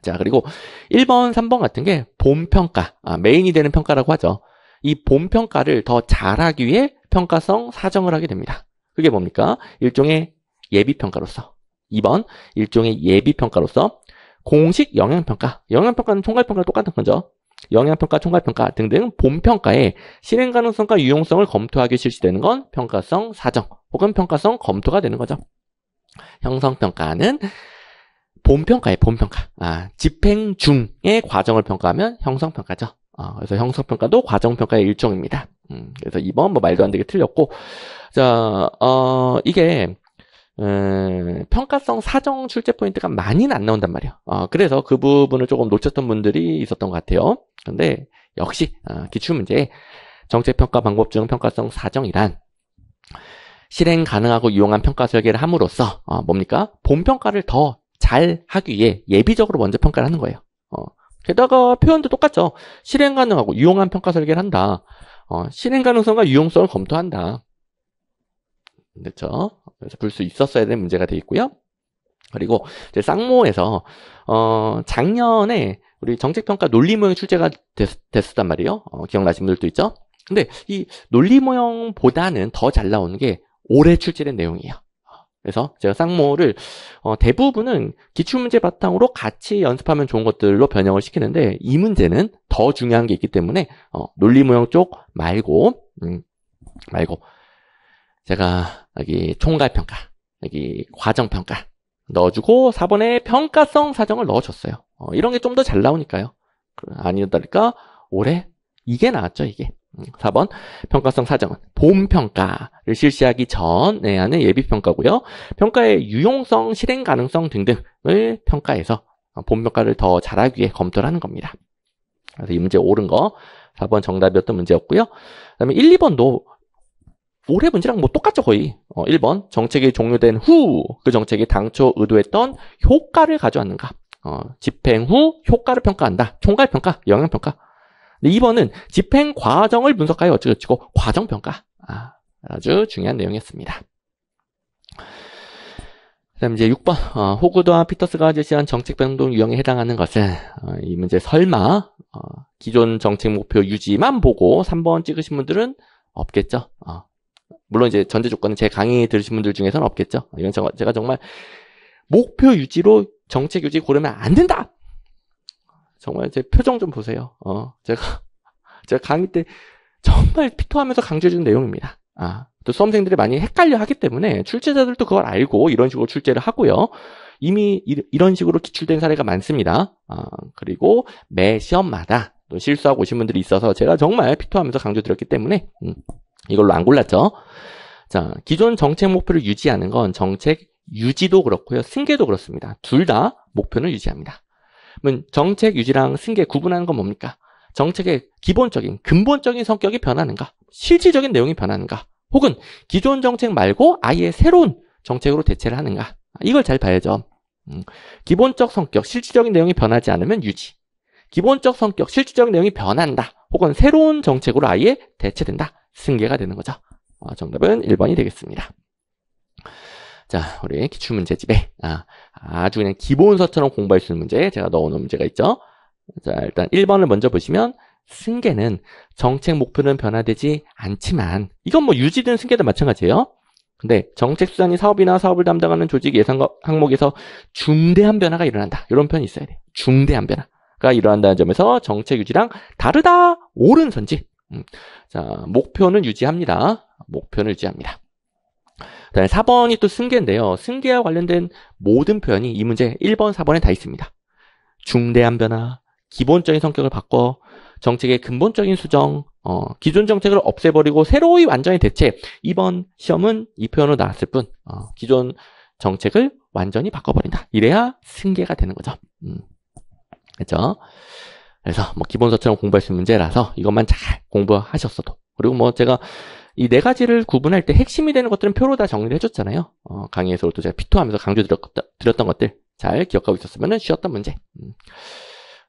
자, 그리고 1번, 3번 같은 게 본평가, 메인이 되는 평가라고 하죠. 이 본평가를 더 잘하기 위해 평가성 사정을 하게 됩니다. 그게 뭡니까? 일종의 예비평가로서. 2번, 일종의 예비평가로서 공식 영향평가. 영향평가는 총괄평가랑 똑같은 거죠. 영향평가, 총괄평가 등등 본평가에 실행 가능성과 유용성을 검토하기 실시되는 건 평가성 사정 혹은 평가성 검토가 되는 거죠. 형성평가는 본평가에 본평가. 집행 중의 과정을 평가하면 형성평가죠. 그래서 형성평가도 과정평가의 일종입니다. 그래서 2번 뭐 말도 안 되게 틀렸고. 자, 이게 평가성 사정 출제 포인트가 많이는 안 나온단 말이에요. 그래서 그 부분을 조금 놓쳤던 분들이 있었던 것 같아요. 근데 역시 기출문제에 정책평가 방법 중 평가성 사정이란 실행 가능하고 유용한 평가 설계를 함으로써 뭡니까? 본평가를 더 잘 하기 위해 예비적으로 먼저 평가를 하는 거예요. 게다가 표현도 똑같죠. 실행 가능하고 유용한 평가 설계를 한다. 실행 가능성과 유용성을 검토한다. 됐죠? 그래서 풀 수 있었어야 되는 문제가 되어 있고요. 그리고 이제 쌍모에서 작년에 우리 정책평가 논리모형 출제가 됐었단 말이에요. 기억나시는 분들도 있죠? 근데 이 논리모형보다는 더 잘 나오는 게 올해 출제된 내용이에요. 그래서 제가 쌍모를 대부분은 기출문제 바탕으로 같이 연습하면 좋은 것들로 변형을 시키는데 이 문제는 더 중요한 게 있기 때문에 논리모형 쪽 말고 제가 여기 총괄평가, 여기 과정평가 넣어주고 4번에 평가성 사정을 넣어줬어요. 이런 게 좀 더 잘 나오니까요. 아니다니까 올해 이게 나왔죠, 이게. 4번 평가성 사정은 본평가를 실시하기 전에 하는 예비평가고요. 평가의 유용성, 실행 가능성 등등을 평가해서 본평가를 더 잘하기 위해 검토를 하는 겁니다. 그래서 이 문제 옳은 거 4번 정답이었던 문제였고요. 그 다음에 1, 2번도 올해 문제랑 뭐 똑같죠 거의. 1번 정책이 종료된 후 그 정책이 당초 의도했던 효과를 가져왔는가. 집행 후 효과를 평가한다. 총괄평가, 영향평가. 2번은 집행 과정을 분석하여 어쩌고저쩌고 과정평가. 아주 중요한 내용이었습니다. 그 다음 이제 6번 호구드와 피터스가 제시한 정책 변동 유형에 해당하는 것은 이 문제 설마 기존 정책 목표 유지만 보고 3번 찍으신 분들은 없겠죠. 물론 이제 전제 조건은 제 강의 들으신 분들 중에서는 없겠죠. 이건 제가 정말 목표 유지로 정책 유지 고르면 안 된다. 정말 제 표정 좀 보세요. 제가 강의 때 정말 피토하면서 강조해주는 내용입니다. 또 수험생들이 많이 헷갈려 하기 때문에 출제자들도 그걸 알고 이런 식으로 출제를 하고요. 이미 이런 식으로 기출된 사례가 많습니다. 그리고 매 시험마다 또 실수하고 오신 분들이 있어서 제가 정말 피토하면서 강조드렸기 때문에 이걸로 안 골랐죠. 자, 기존 정책 목표를 유지하는 건 정책 유지도 그렇고요. 승계도 그렇습니다. 둘 다 목표는 유지합니다. 그러면 정책 유지랑 승계 구분하는 건 뭡니까? 정책의 기본적인, 근본적인 성격이 변하는가? 실질적인 내용이 변하는가? 혹은 기존 정책 말고 아예 새로운 정책으로 대체를 하는가? 이걸 잘 봐야죠. 기본적 성격, 실질적인 내용이 변하지 않으면 유지. 기본적 성격, 실질적인 내용이 변한다. 혹은 새로운 정책으로 아예 대체된다. 승계가 되는 거죠. 정답은 1번이 되겠습니다. 자, 우리 기출문제집에 아주 그냥 기본서처럼 공부할 수 있는 문제 제가 넣어놓은 문제가 있죠. 자, 일단 1번을 먼저 보시면 승계는 정책 목표는 변화되지 않지만 이건 뭐 유지든 승계든 마찬가지예요. 근데 정책 수단이 사업이나 사업을 담당하는 조직 예산 항목에서 중대한 변화가 일어난다. 이런 표현이 있어야 돼요. 중대한 변화가 일어난다는 점에서 정책 유지랑 다르다. 옳은 선지. 자, 목표는 유지합니다. 목표는 유지합니다. 그다음에 4번이 또 승계인데요. 승계와 관련된 모든 표현이 이 문제 1번, 4번에 다 있습니다. 중대한 변화, 기본적인 성격을 바꿔, 정책의 근본적인 수정, 기존 정책을 없애버리고 새로이 완전히 대체. 이번 시험은 이 표현으로 나왔을 뿐 기존 정책을 완전히 바꿔버린다. 이래야 승계가 되는 거죠. 그렇죠? 그래서 뭐 기본서처럼 공부할 수 있는 문제라서 이것만 잘 공부하셨어도, 그리고 뭐 제가 이 네 가지를 구분할 때 핵심이 되는 것들은 표로 다 정리를 해줬잖아요. 강의에서도 제가 피토하면서 강조드렸던 것들 잘 기억하고 있었으면 쉬웠던 문제.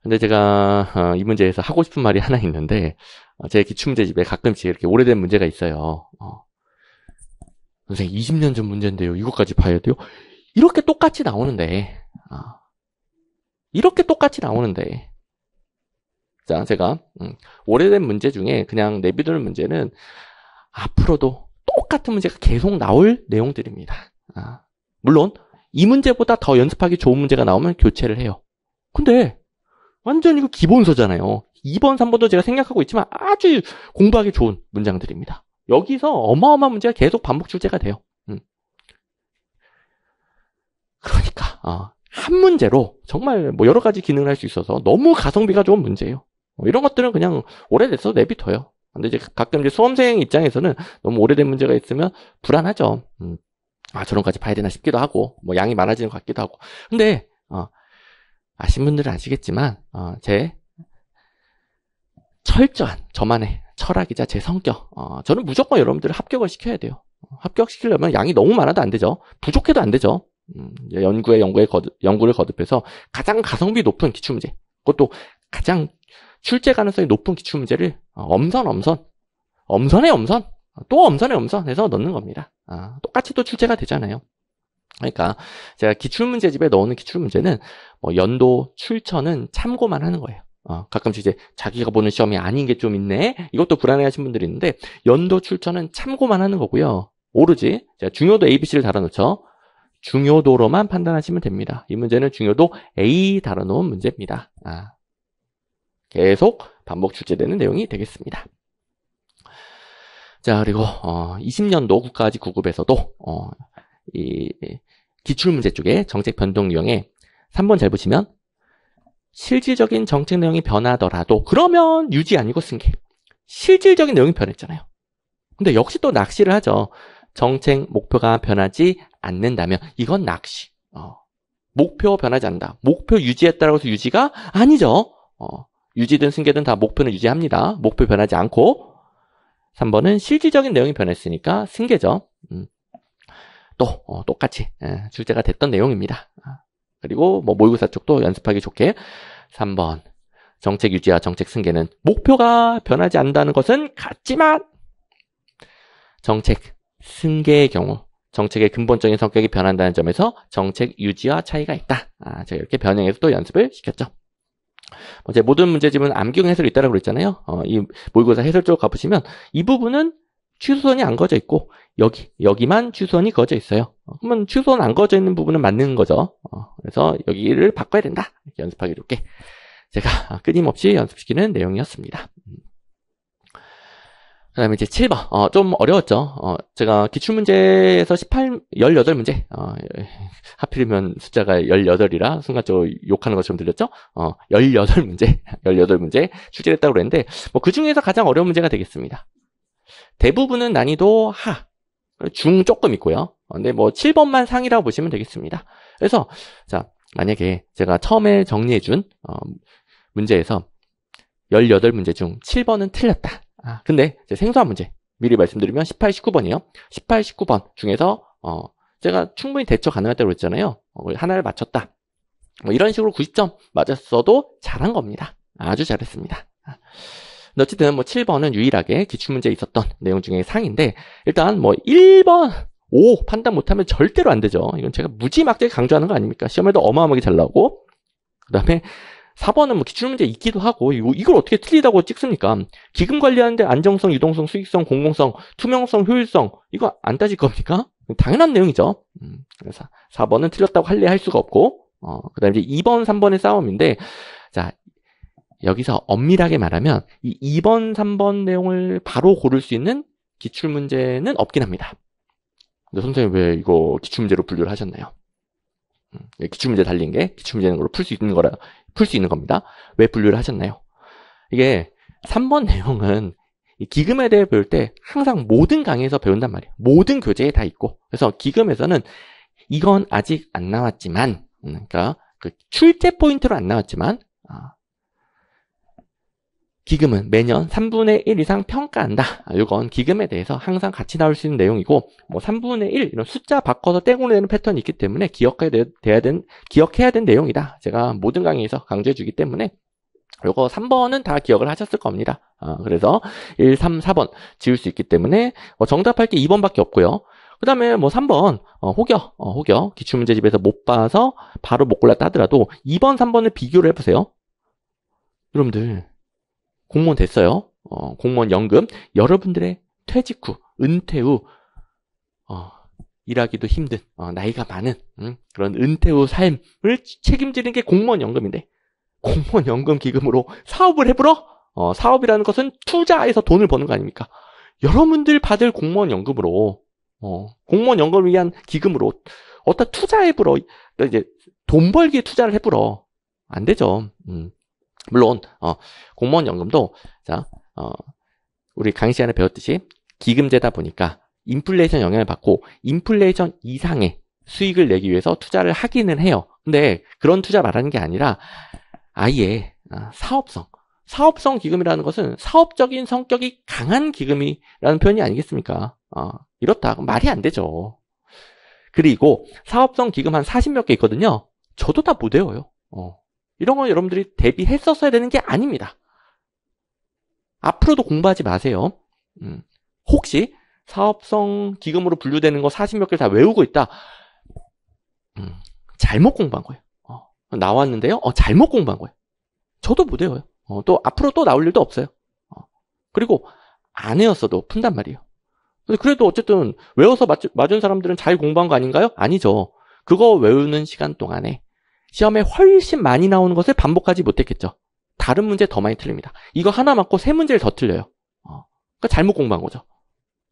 근데 제가 이 문제에서 하고 싶은 말이 하나 있는데 제 기출문제집에 가끔씩 이렇게 오래된 문제가 있어요. 선생님 20년 전 문제인데요. 이것까지 봐야 돼요? 이렇게 똑같이 나오는데 이렇게 똑같이 나오는데 자, 제가 오래된 문제 중에 그냥 내비두는 문제는 앞으로도 똑같은 문제가 계속 나올 내용들입니다. 물론 이 문제보다 더 연습하기 좋은 문제가 나오면 교체를 해요. 근데 완전 이거 기본서잖아요. 2번, 3번도 제가 생략하고 있지만 아주 공부하기 좋은 문장들입니다. 여기서 어마어마한 문제가 계속 반복 출제가 돼요. 그러니까 한 문제로 정말 뭐 여러 가지 기능을 할 수 있어서 너무 가성비가 좋은 문제예요. 이런 것들은 그냥 오래돼서 내비둬요. 근데 이제 가끔 이제 수험생 입장에서는 너무 오래된 문제가 있으면 불안하죠. 저런 까지 봐야 되나 싶기도 하고, 뭐 양이 많아지는 것 같기도 하고. 근데 아신 분들은 아시겠지만 제 철저한 저만의 철학이자 제 성격. 저는 무조건 여러분들을 합격을 시켜야 돼요. 합격시키려면 양이 너무 많아도 안 되죠. 부족해도 안 되죠. 연구를 거듭해서 가장 가성비 높은 기출문제, 그것도 가장 출제 가능성이 높은 기출문제를 엄선의 엄선, 또 엄선의 엄선 해서 넣는 겁니다. 똑같이 또 출제가 되잖아요. 그러니까 제가 기출문제집에 넣는 기출문제는 뭐 연도 출처는 참고만 하는 거예요. 가끔씩 이제 자기가 보는 시험이 아닌 게 좀 있네, 이것도 불안해하시는 분들이 있는데 연도 출처는 참고만 하는 거고요. 오로지 제가 중요도 ABC를 달아놓죠. 중요도로만 판단하시면 됩니다. 이 문제는 중요도 A 달아놓은 문제입니다. 계속 반복 출제되는 내용이 되겠습니다. 자, 그리고 20년도 국가직 9급에서도 이 기출문제 쪽에 정책 변동 유형에 3번 잘 보시면 실질적인 정책 내용이 변하더라도 그러면 유지 아니고 승계. 실질적인 내용이 변했잖아요. 근데 역시 또 낚시를 하죠. 정책 목표가 변하지 않는다면 이건 낚시. 목표 변하지 않는다. 목표 유지했다라고 해서 유지가 아니죠. 유지든 승계든 다 목표는 유지합니다. 목표 변하지 않고. 3번은 실질적인 내용이 변했으니까 승계죠. 또 똑같이 출제가 됐던 내용입니다. 그리고 뭐 모의고사 쪽도 연습하기 좋게 3번 정책 유지와 정책 승계는 목표가 변하지 않는다는 것은 같지만 정책 승계의 경우 정책의 근본적인 성격이 변한다는 점에서 정책 유지와 차이가 있다. 제가 이렇게 변형해서 또 연습을 시켰죠. 제 모든 문제집은 암기용 해설이 있다고 그랬잖아요. 이 모의고사 해설 쪽 가보시면 이 부분은 취소선이 안 그어져 있고 여기만 취소선이 그어져 있어요. 그러면 취소선 안 그어져 있는 부분은 맞는 거죠. 그래서 여기를 바꿔야 된다. 이렇게 연습하기 좋게 제가 끊임없이 연습시키는 내용이었습니다. 그 다음에 이제 7번. 좀 어려웠죠. 제가 기출문제에서 18문제. 하필이면 숫자가 18이라 순간적으로 욕하는 것처럼 들렸죠? 18문제 출제를 했다고 그랬는데, 그 중에서 가장 어려운 문제가 되겠습니다. 대부분은 난이도 하, 중 조금 있고요. 근데 7번만 상이라고 보시면 되겠습니다. 그래서, 자, 만약에 제가 처음에 정리해준, 문제에서 18문제 중 7번은 틀렸다. 근데 생소한 문제 미리 말씀드리면 18, 19번이에요. 18, 19번 중에서 제가 충분히 대처 가능하다고 그랬잖아요. 하나를 맞췄다. 이런 식으로 90점 맞았어도 잘한 겁니다. 아주 잘했습니다. 근데 어쨌든 7번은 유일하게 기출문제에 있었던 내용 중에 상인데 일단 1번 5 판단 못하면 절대로 안 되죠. 이건 제가 무지막지하게 강조하는 거 아닙니까? 시험에도 어마어마하게 잘 나오고 그 다음에 4번은 기출문제 있기도 하고 이걸 어떻게 틀리다고 찍습니까? 기금 관리하는데 안정성, 유동성, 수익성, 공공성, 투명성, 효율성 이거 안 따질 겁니까? 당연한 내용이죠. 그래서 4번은 틀렸다고 할 수가 없고 그 다음에 이제 2번, 3번의 싸움인데 자 여기서 엄밀하게 말하면 이 2번, 3번 내용을 바로 고를 수 있는 기출문제는 없긴 합니다. 근데 선생님 왜 이거 기출문제로 분류를 하셨나요? 기출문제 달린 게 기출문제는 걸로 풀 수 있는 겁니다. 왜 분류를 하셨나요? 이게 3번 내용은 기금에 대해 배울 때 항상 모든 강의에서 배운단 말이에요. 모든 교재에 다 있고. 그래서 기금에서는 이건 아직 안 나왔지만, 그러니까 그 출제 포인트로 안 나왔지만, 기금은 매년 3분의 1 이상 평가한다. 이건 기금에 대해서 항상 같이 나올 수 있는 내용이고 3분의 1 이런 숫자 바꿔서 떼고 내는 패턴이 있기 때문에 기억해야 된 내용이다. 제가 모든 강의에서 강조해 주기 때문에 이거 3번은 다 기억을 하셨을 겁니다. 그래서 1, 3, 4번 지울 수 있기 때문에 정답할 게 2번밖에 없고요. 그 다음에 3번 혹여 기출문제집에서 못 봐서 바로 못 골랐다 하더라도 2번, 3번을 비교를 해보세요. 여러분들 공무원 됐어요. 공무원 연금. 여러분들의 퇴직 후, 은퇴 후, 일하기도 힘든, 나이가 많은, 그런 은퇴 후 삶을 책임지는 게 공무원 연금인데, 공무원 연금 기금으로 사업을 해보러? 사업이라는 것은 투자해서 돈을 버는 거 아닙니까? 여러분들 받을 공무원 연금으로, 공무원 연금을 위한 기금으로, 어디다 투자해보러, 이제 돈 벌기에 투자를 해보러. 안 되죠. 물론 공무원 연금도 우리 강의 시간에 배웠듯이 기금제다 보니까 인플레이션 영향을 받고 인플레이션 이상의 수익을 내기 위해서 투자를 하기는 해요. 근데 그런 투자 말하는 게 아니라 아예 사업성 기금이라는 것은 사업적인 성격이 강한 기금이라는 표현이 아니겠습니까? 이렇다. 말이 안 되죠. 그리고 사업성 기금 한 40몇 개 있거든요. 저도 다 못 외워요. 이런 건 여러분들이 대비했었어야 되는 게 아닙니다. 앞으로도 공부하지 마세요. 혹시 사업성 기금으로 분류되는 거 40몇 개를 다 외우고 있다. 잘못 공부한 거예요. 나왔는데요. 잘못 공부한 거예요. 저도 못 외워요. 또 앞으로 또 나올 일도 없어요. 그리고 안 외웠어도 푼단 말이에요. 그래도 어쨌든 외워서 맞은 사람들은 잘 공부한 거 아닌가요? 아니죠. 그거 외우는 시간 동안에 시험에 훨씬 많이 나오는 것을 반복하지 못했겠죠. 다른 문제 더 많이 틀립니다. 이거 하나 맞고 3문제를 더 틀려요. 그러니까 잘못 공부한 거죠.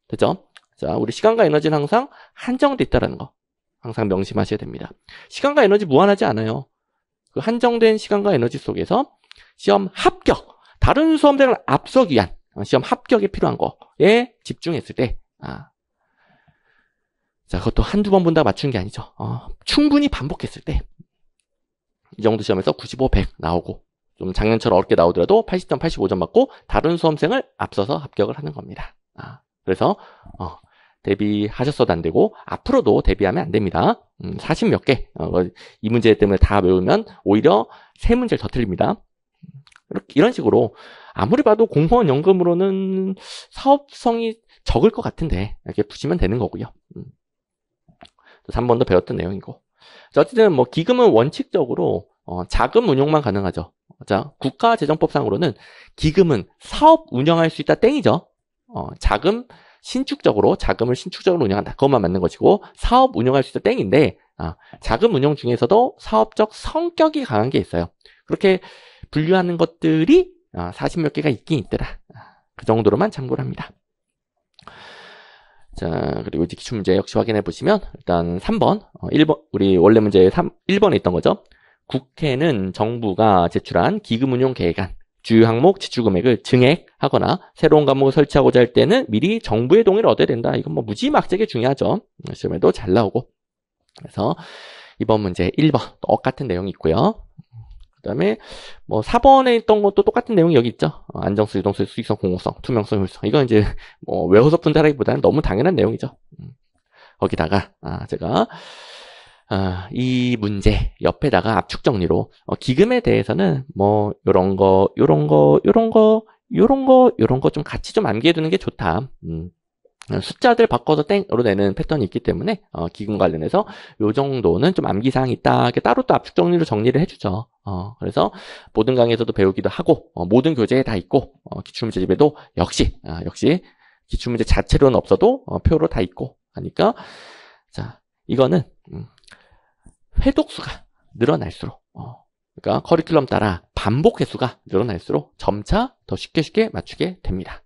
됐죠? 자, 우리 시간과 에너지는 항상 한정돼 있다는 거 항상 명심하셔야 됩니다. 시간과 에너지 무한하지 않아요. 그 한정된 시간과 에너지 속에서 시험 합격, 다른 수험생을 앞서기 위한 시험 합격에 필요한 거에 집중했을 때, 자, 그것도 한두 번 본다고 맞춘 게 아니죠. 충분히 반복했을 때, 이 정도 시험에서 95, 100 나오고, 좀 작년처럼 어렵게 나오더라도 80점, 85점 맞고, 다른 수험생을 앞서서 합격을 하는 겁니다. 그래서, 대비하셨어도 안 되고, 앞으로도 대비하면 안 됩니다. 40 몇 개, 이 문제 때문에 다 외우면 오히려 3문제를 더 틀립니다. 이런 식으로, 아무리 봐도 공무원 연금으로는 사업성이 적을 것 같은데, 이렇게 푸시면 되는 거고요. 3번도 배웠던 내용이고. 자, 어쨌든 뭐 기금은 원칙적으로 자금 운용만 가능하죠. 자, 국가재정법상으로는 기금은 사업 운영할 수 있다 땡이죠. 자금을 신축적으로 운영한다. 그것만 맞는 것이고, 사업 운영할 수 있다 땡인데, 자금 운용 중에서도 사업적 성격이 강한 게 있어요. 그렇게 분류하는 것들이 40 몇 개가 있긴 있더라. 그 정도로만 참고를 합니다. 자, 그리고 이제 기출문제 역시 확인해 보시면, 일단 3번, 1번, 우리 원래 문제 1번에 있던 거죠. 국회는 정부가 제출한 기금운용 계획안, 주요 항목 지출금액을 증액하거나 새로운 과목을 설치하고자 할 때는 미리 정부의 동의를 얻어야 된다. 이건 뭐 무지막지하게 중요하죠. 시험에도 잘 나오고. 그래서 이번 문제 1번 똑같은 내용이 있고요. 그 다음에 뭐 4번에 있던 것도 똑같은 내용이 여기 있죠. 안정성, 유동성, 수익성, 공공성, 투명성, 효율성. 이건 이제 뭐 외워서 푼다라기보다는 너무 당연한 내용이죠. 거기다가 제가 이 문제 옆에다가 압축 정리로 기금에 대해서는 뭐 요런 거 좀 같이 좀 암기해 두는 게 좋다. 숫자들 바꿔서 땡으로 내는 패턴이 있기 때문에 기금 관련해서 요 정도는 좀 암기사항이 있다. 이렇게 따로 또 압축 정리로 정리를 해주죠. 그래서 모든 강의에서도 배우기도 하고 모든 교재에 다 있고 기출문제 집에도 역시 기출문제 자체로는 없어도 표로 다 있고 하니까 자 이거는 회독수가 늘어날수록 그러니까 커리큘럼 따라 반복 횟수가 늘어날수록 점차 더 쉽게 맞추게 됩니다.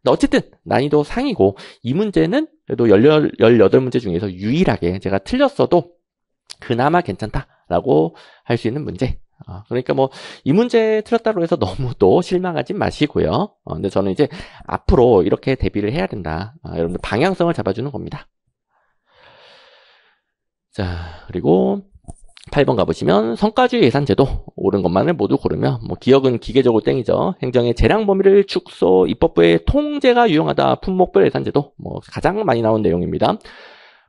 어쨌든 난이도 상이고 이 문제는 그래도 18문제 중에서 유일하게 제가 틀렸어도 그나마 괜찮다라고 할 수 있는 문제. 그러니까 뭐 이 문제 틀렸다고 해서 너무 또 실망하지 마시고요. 근데 저는 이제 앞으로 이렇게 대비를 해야 된다. 여러분들 방향성을 잡아주는 겁니다. 자, 그리고 8번 가보시면 성과주의 예산제도 옳은 것만을 모두 고르면 뭐 기억은 기계적으로 땡이죠. 행정의 재량 범위를 축소, 입법부의 통제가 유용하다. 품목별 예산제도 뭐 가장 많이 나온 내용입니다.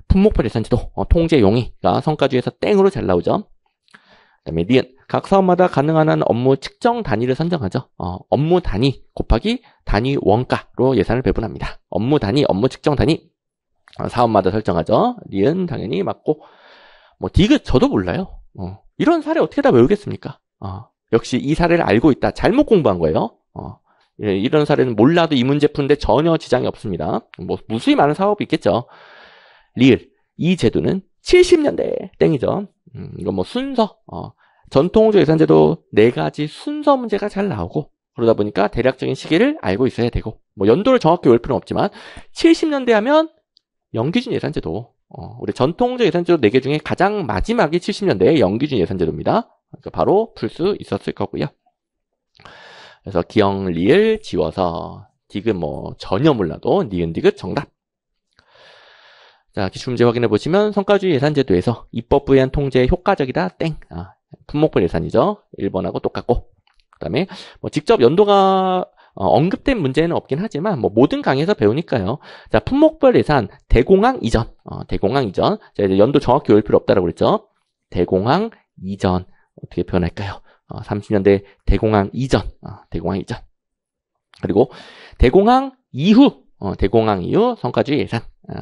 품목별 예산제도 통제 용의가 성과주의에서 땡으로 잘 나오죠. 그다음에 니은 각 사업마다 가능한 한 업무 측정 단위를 선정하죠. 업무 단위 곱하기 단위 원가로 예산을 배분합니다. 업무 단위, 업무 측정 단위 사업마다 설정하죠. 니은 당연히 맞고 뭐 디귿 저도 몰라요. 이런 사례 어떻게 다 외우겠습니까? 역시 이 사례를 알고 있다. 잘못 공부한 거예요. 이런 사례는 몰라도 이 문제 푸는데 전혀 지장이 없습니다. 뭐 무수히 많은 사업이 있겠죠. 리을 이 제도는 70년대 땡이죠. 이건 뭐 순서 전통우주 예산제도 4가지 순서 문제가 잘 나오고 그러다 보니까 대략적인 시기를 알고 있어야 되고 뭐 연도를 정확히 외울 필요는 없지만 70년대 하면 영기준 예산제도 우리 전통적 예산제도 4개 중에 가장 마지막이 70년대의 영기준 예산제도입니다. 그러니까 바로 풀 수 있었을 거고요. 그래서 기억, 리을 지워서 디귿 뭐 전혀 몰라도 니은 디귿 정답. 자, 기출문제 확인해 보시면 성과주의 예산제도에서 입법부에 의한 통제에 효과적이다 땡. 품목별 예산이죠. 1번하고 똑같고. 그다음에 뭐 직접 연도가 언급된 문제는 없긴 하지만 뭐 모든 강의에서 배우니까요. 자, 품목별 예산 대공황 이전. 자, 이제 연도 정확히 외울 필요 없다라고 그랬죠. 대공황 이전 어떻게 표현할까요? 30년대 대공황 이전. 그리고 대공황 이후. 대공황 이후 성과주의 예산.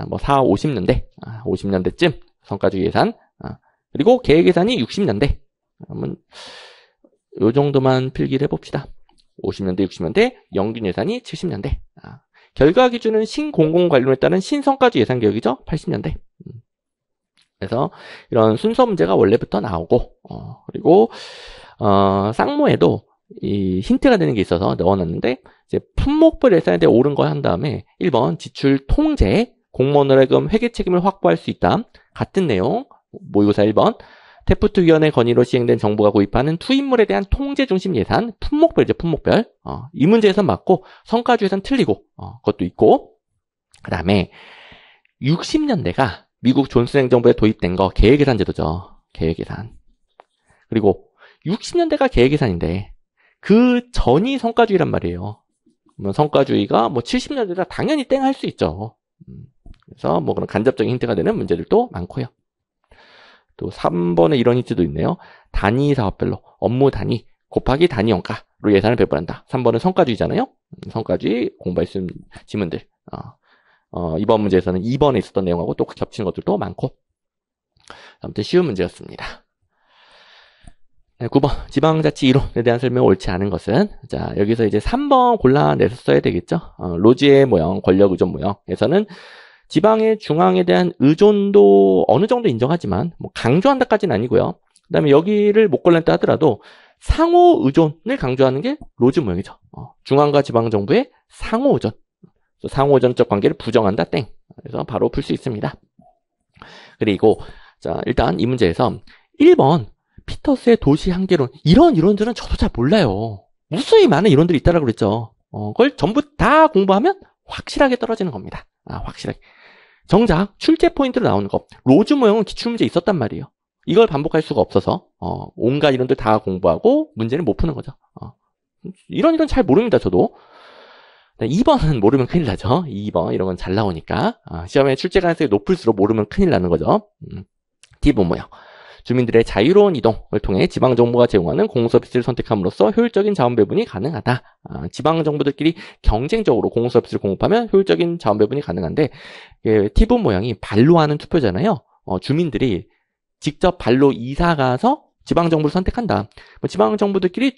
뭐 4, 50년대. 50년대쯤 성과주의 예산. 그리고 계획 예산이 60년대. 그러면 요 정도만 필기를 해봅시다. 50년대, 60년대, 영균 예산이 70년대. 결과 기준은 신공공관료에 따른 신성과주 예산 개혁이죠. 80년대. 그래서 이런 순서 문제가 원래부터 나오고, 그리고 쌍모에도 이 힌트가 되는 게 있어서 넣어놨는데, 이제 품목별 예산에 대해 옳은 거 한 다음에 1번 지출 통제, 공무원 의뢰금 회계 책임을 확보할 수 있다. 같은 내용, 모의고사 1번. 테프트위원회 건의로 시행된 정부가 구입하는 투입물에 대한 통제 중심 예산, 품목별이죠, 품목별. 이 문제에선 맞고 성과주에선 틀리고, 그것도 있고. 그 다음에 60년대가 미국 존슨 행정부에 도입된 거 계획예산 제도죠. 계획예산. 그리고 60년대가 계획예산인데 그 전이 성과주의란 말이에요. 그러면 성과주의가 뭐 70년대다 당연히 땡 할 수 있죠. 그래서 뭐 그런 간접적인 힌트가 되는 문제들도 많고요. 또 3번에 이런 힌트도 있네요. 단위 사업별로 업무 단위 곱하기 단위 원가로 예산을 배분한다. 3번은 성과주의잖아요. 성과주의 공부할 수 있는 지문들. 이번 문제에서는 2번에 있었던 내용하고 또 겹치는 것들도 많고. 아무튼 쉬운 문제였습니다. 네, 9번 지방자치 이론에 대한 설명이 옳지 않은 것은, 자 여기서 이제 3번 골라내서 써야 되겠죠. 로지의 모형, 권력 의존 모형에서는 지방의 중앙에 대한 의존도 어느 정도 인정하지만 뭐 강조한다까지는 아니고요. 그 다음에 여기를 못 골랐다 하더라도 상호 의존을 강조하는 게 로지 모형이죠. 중앙과 지방정부의 상호 의존, 상호 의존적 관계를 부정한다 땡. 그래서 바로 풀 수 있습니다. 그리고 자 일단 이 문제에서 1번 피터스의 도시 한계론, 이런 이론들은 저도 잘 몰라요. 무수히 많은 이론들이 있다라고 그랬죠. 그걸 전부 다 공부하면 확실하게 떨어지는 겁니다. 확실하게. 정작 출제 포인트로 나오는 거, 로즈 모형은 기출문제에 있었단 말이에요. 이걸 반복할 수가 없어서 온갖 이론들 다 공부하고 문제를 못 푸는 거죠. 이런 잘 모릅니다, 저도. 2번은 모르면 큰일 나죠. 2번 이런 건 잘 나오니까. 시험에 출제 가능성이 높을수록 모르면 큰일 나는 거죠. T분 모형. 주민들의 자유로운 이동을 통해 지방정부가 제공하는 공서비스를 선택함으로써 효율적인 자원 배분이 가능하다. 지방정부들끼리 경쟁적으로 공서비스를 공급하면 효율적인 자원 배분이 가능한데, T분 모양이 발로 하는 투표잖아요. 주민들이 직접 발로 이사가서 지방정부를 선택한다. 지방정부들끼리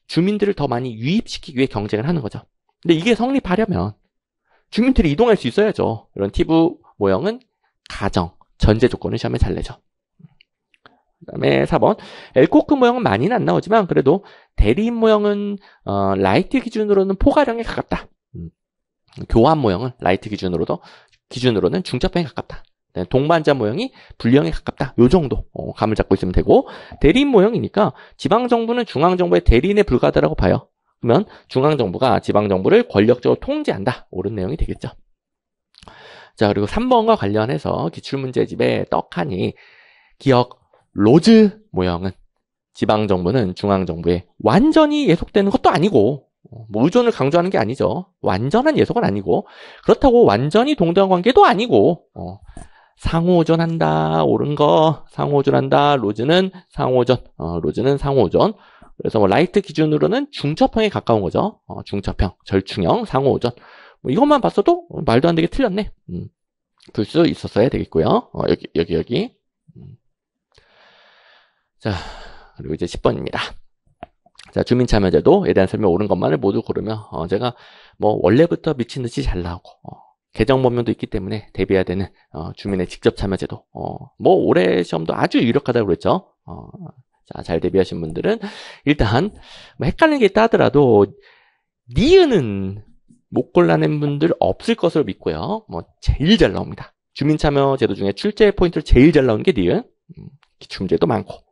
주민들을 더 많이 유입시키기 위해 경쟁을 하는 거죠. 근데 이게 성립하려면 주민들이 이동할 수 있어야죠. 이런 T분 모형은 가정, 전제 조건을 시험에 잘 내죠. 그 다음에 4번 엘코크 모형은 많이는 안 나오지만 그래도 대리인 모형은 라이트 기준으로는 포괄형에 가깝다. 교환 모형은 라이트 기준으로는 중첩형에 가깝다. 동반자 모형이 분리형에 가깝다. 요 정도 감을 잡고 있으면 되고, 대리인 모형이니까 지방정부는 중앙정부의 대리인에 불과하다고 봐요. 그러면 중앙정부가 지방정부를 권력적으로 통제한다. 옳은 내용이 되겠죠. 자, 그리고 3번과 관련해서 기출문제집에 떡하니 기억 로즈 모형은 지방정부는 중앙정부에 완전히 예속되는 것도 아니고, 뭐 의존을 강조하는 게 아니죠. 완전한 예속은 아니고, 그렇다고 완전히 동등한 관계도 아니고, 상호의존한다. 옳은 거 상호의존한다. 로즈는 상호의존. 그래서 뭐 라이트 기준으로는 중첩형에 가까운 거죠. 중첩형, 절충형, 상호의존. 뭐 이것만 봤어도 말도 안 되게 틀렸네. 풀 수 있었어야 되겠고요. 여기. 자, 그리고 이제 10번입니다. 자, 주민참여제도에 대한 설명 옳은 것만을 모두 고르면 제가 뭐 원래부터 미친 듯이 잘 나오고 개정 범용도 있기 때문에 대비해야 되는 주민의 직접 참여제도. 뭐 올해 시험도 아주 유력하다고 그랬죠. 자, 잘 대비하신 분들은 일단 뭐 헷갈리는 게 있다 하더라도 니은은 못 골라낸 분들 없을 것으로 믿고요. 뭐 제일 잘 나옵니다. 주민참여제도 중에 출제 포인트를 제일 잘 나오는 게 니은. 기출문제도 많고.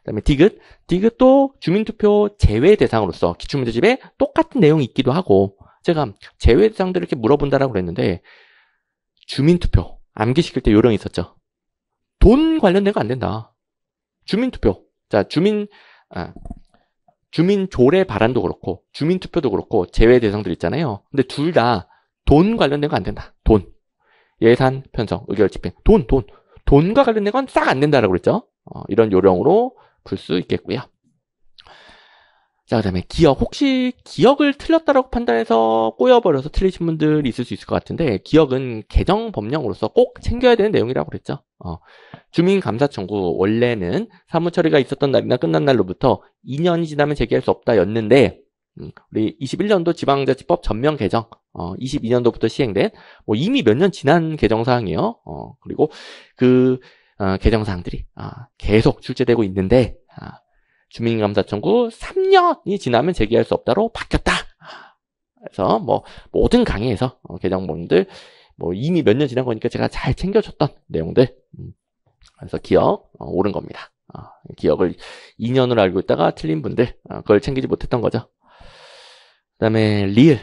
그다음에 디귿도 주민투표 제외 대상으로서 기출문제집에 똑같은 내용이 있기도 하고, 제가 제외 대상들을 이렇게 물어본다라고 그랬는데 주민투표 암기시킬 때 요령이 있었죠. 돈 관련된 거 안 된다. 주민투표. 자, 주민 조례 발안도 그렇고 주민투표도 그렇고 제외 대상들 있잖아요. 근데 둘 다 돈 관련된 거 안 된다. 돈. 예산 편성, 의결 집행. 돈과 관련된 건 싹 안 된다라고 그랬죠. 이런 요령으로 풀 수 있겠고요. 자, 그 다음에 기억. 혹시 기억을 틀렸다라고 판단해서 꼬여버려서 틀리신 분들이 있을 수 있을 것 같은데, 기억은 개정 법령으로서 꼭 챙겨야 되는 내용이라고 그랬죠. 주민감사 청구, 원래는 사무처리가 있었던 날이나 끝난 날로부터 2년이 지나면 제기할 수 없다 였는데, 우리 21년도 지방자치법 전면 개정, 22년도부터 시행된, 뭐 이미 몇 년 지난 개정사항이에요. 그리고 그 개정사항들이 계속 출제되고 있는데, 주민감사 청구 3년이 지나면 제기할 수 없다로 바뀌었다. 그래서 뭐 모든 강의에서 개정본들 뭐 이미 몇 년 지난 거니까 제가 잘 챙겨줬던 내용들. 그래서 기억 옳은 겁니다. 기억을 2년으로 알고 있다가 틀린 분들, 그걸 챙기지 못했던 거죠. 그다음에 리을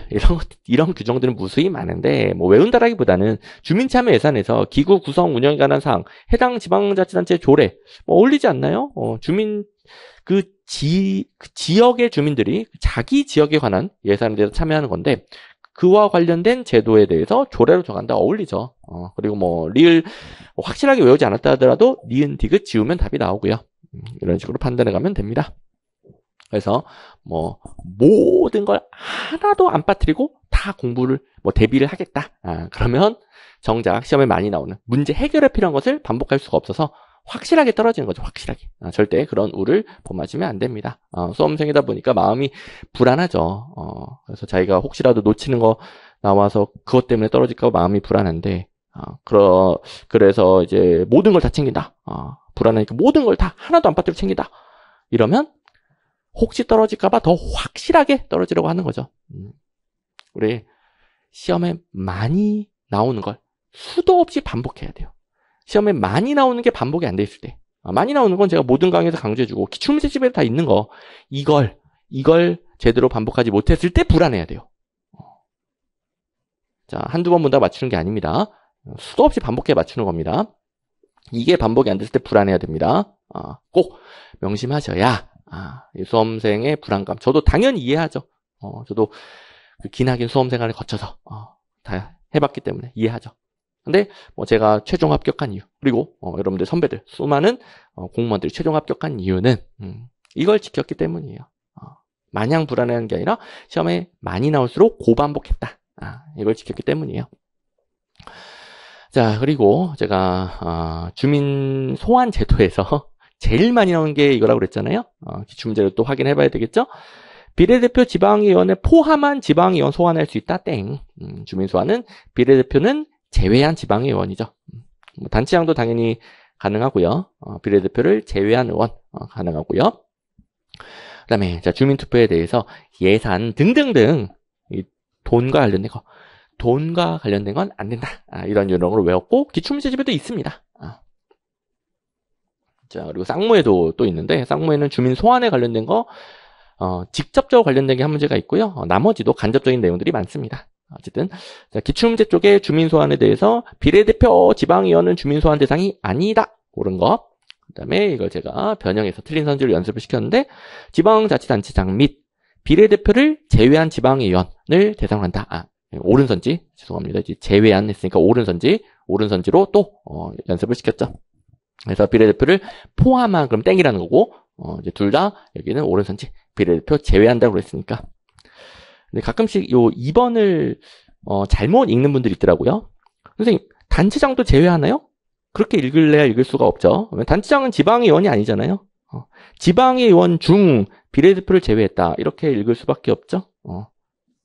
이런 규정들은 무수히 많은데 뭐 외운다라기보다는 주민참여 예산에서 기구 구성 운영에 관한 사항, 해당 지방자치단체 조례 뭐 어울리지 않나요? 주민 그 지역의 주민들이 자기 지역에 관한 예산에 대해서 참여하는 건데 그와 관련된 제도에 대해서 조례로 정한다 어울리죠. 그리고 뭐 리을 확실하게 외우지 않았다 하더라도 니은 디귿 지우면 답이 나오고요. 이런 식으로 판단해 가면 됩니다. 그래서 뭐 모든 걸 하나도 안 빠뜨리고 다 공부를 뭐 대비를 하겠다. 그러면 정작 시험에 많이 나오는 문제 해결에 필요한 것을 반복할 수가 없어서 확실하게 떨어지는 거죠. 확실하게. 절대 그런 우를 범하시면 안 됩니다. 수험생이다 보니까 마음이 불안하죠. 그래서 자기가 혹시라도 놓치는 거 나와서 그것 때문에 떨어질까 봐 마음이 불안한데 그래서 이제 모든 걸 다 챙긴다. 불안하니까 모든 걸 다 하나도 안 빠뜨리고 챙긴다. 이러면 혹시 떨어질까봐 더 확실하게 떨어지려고 하는 거죠. 우리 시험에 많이 나오는 걸 수도 없이 반복해야 돼요. 시험에 많이 나오는 게 반복이 안 돼 있을 때. 많이 나오는 건 제가 모든 강의에서 강조해주고 기출문제집에 다 있는 거. 이걸 제대로 반복하지 못했을 때 불안해야 돼요. 자, 한두 번 본다 맞추는 게 아닙니다. 수도 없이 반복해 맞추는 겁니다. 이게 반복이 안 됐을 때 불안해야 됩니다. 꼭 명심하셔야 이 수험생의 불안감. 저도 당연히 이해하죠. 저도 그 기나긴 수험 생활을 거쳐서 다 해봤기 때문에 이해하죠. 근데 뭐 제가 최종 합격한 이유 그리고 여러분들 선배들 수많은 공무원들이 최종 합격한 이유는 이걸 지켰기 때문이에요. 마냥 불안해하는 게 아니라 시험에 많이 나올수록 고반복했다. 이걸 지켰기 때문이에요. 자, 그리고 제가 주민 소환 제도에서 제일 많이 나오는 게 이거라고 그랬잖아요. 기출문제를 또 확인해 봐야 되겠죠. 비례대표 지방의원을 포함한 지방의원 소환할 수 있다. 땡. 주민 소환은 비례대표는 제외한 지방의원이죠. 단체장도 당연히 가능하고요. 비례대표를 제외한 의원 가능하고요. 그다음에 자, 주민투표에 대해서 예산 등등등 돈과 관련된 건 안 된다. 이런 요령으로 외웠고 기출문제집에도 있습니다. 자, 그리고 쌍무에도 또 있는데 쌍무에는 주민 소환에 관련된 거 직접적으로 관련된 게 한 문제가 있고요. 나머지도 간접적인 내용들이 많습니다. 어쨌든 자, 기출문제 쪽에 주민 소환에 대해서 비례대표 지방의원은 주민 소환 대상이 아니다. 옳은 거. 그다음에 이걸 제가 변형해서 틀린 선지를 연습을 시켰는데 지방자치단체장 및 비례대표를 제외한 지방의원을 대상으로 한다. 옳은 선지. 죄송합니다. 이제 제외한 했으니까 옳은 선지로 또 연습을 시켰죠. 그래서 비례대표를 포함한 그럼 땡이라는 거고 이제 둘 다 여기는 옳은 선지. 비례대표 제외한다고 그랬으니까. 근데 가끔씩 요 2번을 잘못 읽는 분들이 있더라고요. 선생님, 단체장도 제외하나요? 그렇게 읽을래야 읽을 수가 없죠. 단체장은 지방의원이 아니잖아요. 지방의원 중 비례대표를 제외했다. 이렇게 읽을 수밖에 없죠.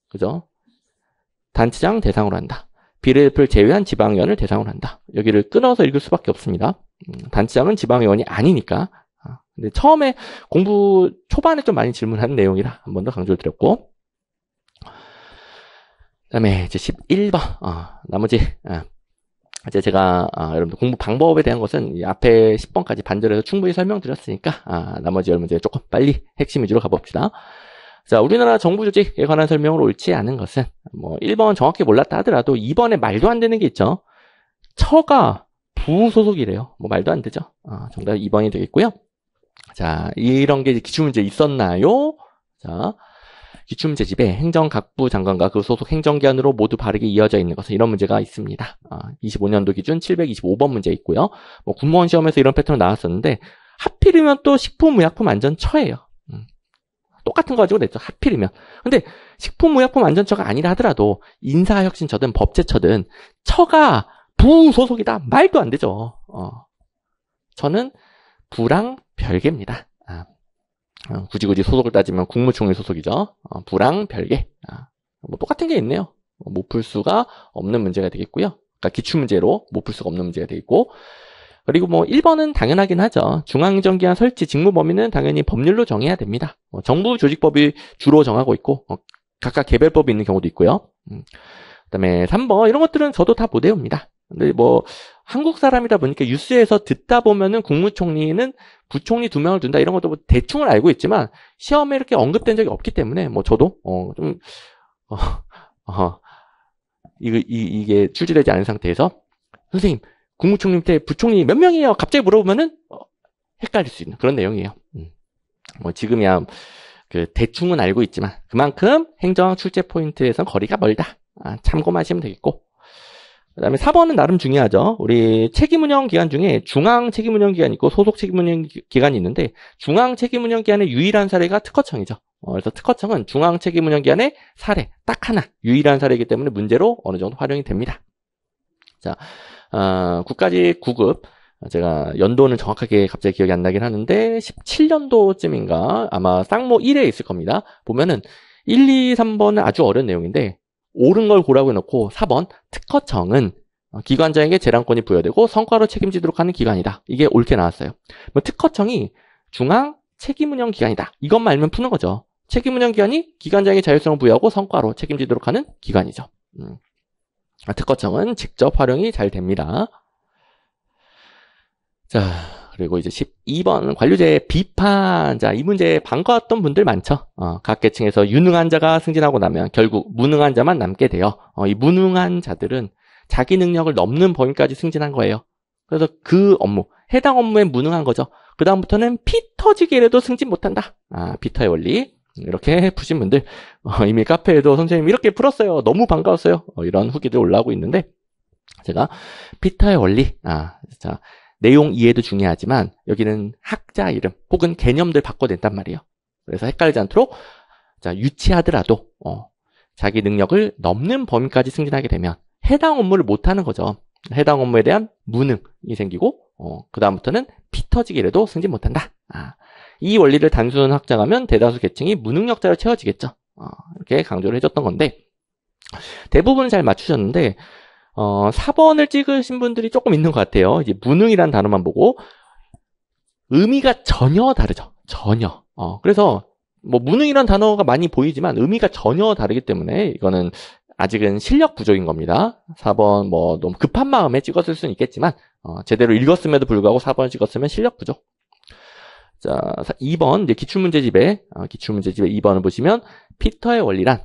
그죠? 단체장 대상으로 한다. 비례대표를 제외한 지방의원을 대상으로 한다. 여기를 끊어서 읽을 수밖에 없습니다. 단체장은 지방의원이 아니니까. 근데 처음에 공부 초반에 좀 많이 질문하는 내용이라 한 번 더 강조를 드렸고. 그 다음에 이제 11번. 나머지, 이제 제가, 여러분들 공부 방법에 대한 것은 이 앞에 10번까지 반절해서 충분히 설명드렸으니까, 나머지 문제 조금 빨리 핵심 위주로 가봅시다. 자, 우리나라 정부 조직에 관한 설명을 옳지 않은 것은, 뭐, 1번 정확히 몰랐다 하더라도 2번에 말도 안 되는 게 있죠. 처가 부소속이래요. 뭐, 말도 안 되죠. 정답 2번이 되겠고요. 자, 이런 게 기출문제 있었나요? 자, 기출문제집에 행정각부 장관과 그 소속 행정기관으로 모두 바르게 이어져 있는 것은 이런 문제가 있습니다. 25년도 기준 725번 문제 있고요. 뭐 군무원 시험에서 이런 패턴 나왔었는데 하필이면 또 식품의약품안전처예요. 똑같은 거 가지고 냈죠. 하필이면. 근데 식품의약품안전처가 아니라 하더라도 인사혁신처든 법제처든 처가 부소속이다. 말도 안 되죠. 저는 부랑 별개입니다. 굳이 소속을 따지면 국무총리 소속이죠. 부랑 별개. 뭐 똑같은 게 있네요. 못 풀 수가 없는 문제가 되겠고요. 그러니까 기출문제로 못 풀 수가 없는 문제가 되겠고. 그리고 뭐 1번은 당연하긴 하죠. 중앙행정기관 설치 직무 범위는 당연히 법률로 정해야 됩니다. 정부 조직법이 주로 정하고 있고 각각 개별법이 있는 경우도 있고요. 그다음에 3번 이런 것들은 저도 다 못 외웁니다. 근데 뭐 한국 사람이다 보니까 뉴스에서 듣다 보면은 국무총리는 부총리 2명을 둔다 이런 것도 뭐 대충은 알고 있지만 시험에 이렇게 언급된 적이 없기 때문에 뭐 저도 이게 출제되지 않은 상태에서 선생님 국무총리 밑에 부총리 몇 명이에요? 갑자기 물어보면은 헷갈릴 수 있는 그런 내용이에요. 뭐 지금이야 그 대충은 알고 있지만 그만큼 행정 출제 포인트에선 거리가 멀다. 참고하시면 되겠고. 그다음에 4번은 나름 중요하죠. 우리 책임운영 기관 중에 중앙 책임운영 기관이 있고 소속 책임운영 기관이 있는데 중앙 책임운영 기관의 유일한 사례가 특허청이죠. 그래서 특허청은 중앙 책임운영 기관의 사례 딱 하나 유일한 사례이기 때문에 문제로 어느 정도 활용이 됩니다. 자, 국가직 9급 제가 연도는 정확하게 갑자기 기억이 안 나긴 하는데 17년도쯤인가 아마 쌍모 1에 있을 겁니다. 보면은 1, 2, 3번은 아주 어려운 내용인데 옳은 걸 고라고 해놓고 4번 특허청은 기관장에게 재량권이 부여되고 성과로 책임지도록 하는 기관이다. 이게 옳게 나왔어요. 뭐 특허청이 중앙 책임운영 기관이다. 이것만 알면 푸는 거죠. 책임운영 기관이 기관장에게 자율성을 부여하고 성과로 책임지도록 하는 기관이죠. 특허청은 직접 활용이 잘 됩니다. 자, 그리고 이제 12번 관료제 비판. 자, 이 문제에 반가웠던 분들 많죠. 각 계층에서 유능한 자가 승진하고 나면 결국 무능한 자만 남게 돼요. 이 무능한 자들은 자기 능력을 넘는 범위까지 승진한 거예요. 그래서 그 업무, 해당 업무에 무능한 거죠. 그 다음부터는 피 터지게라도 승진 못한다. 피터의 원리. 이렇게 푸신 분들 이미 카페에도 선생님 이렇게 풀었어요. 너무 반가웠어요. 이런 후기들 올라오고 있는데 제가 피터의 원리. 자. 내용 이해도 중요하지만 여기는 학자 이름 혹은 개념들 바꿔낸단 말이에요. 그래서 헷갈리지 않도록 자, 유치하더라도 자기 능력을 넘는 범위까지 승진하게 되면 해당 업무를 못하는 거죠. 해당 업무에 대한 무능이 생기고 그 다음부터는 피 터지기라도 승진 못한다. 이 원리를 단순 확장하면 대다수 계층이 무능력자로 채워지겠죠. 이렇게 강조를 해줬던 건데 대부분은 잘 맞추셨는데 4번을 찍으신 분들이 조금 있는 것 같아요. 이제 무능이란 단어만 보고 의미가 전혀 다르죠. 전혀. 그래서 뭐 무능이란 단어가 많이 보이지만 의미가 전혀 다르기 때문에 이거는 아직은 실력 부족인 겁니다. 4번 뭐 너무 급한 마음에 찍었을 수는 있겠지만 제대로 읽었음에도 불구하고 4번을 찍었으면 실력 부족. 자, 2번 이제 기출문제집에 2번을 보시면 피터의 원리란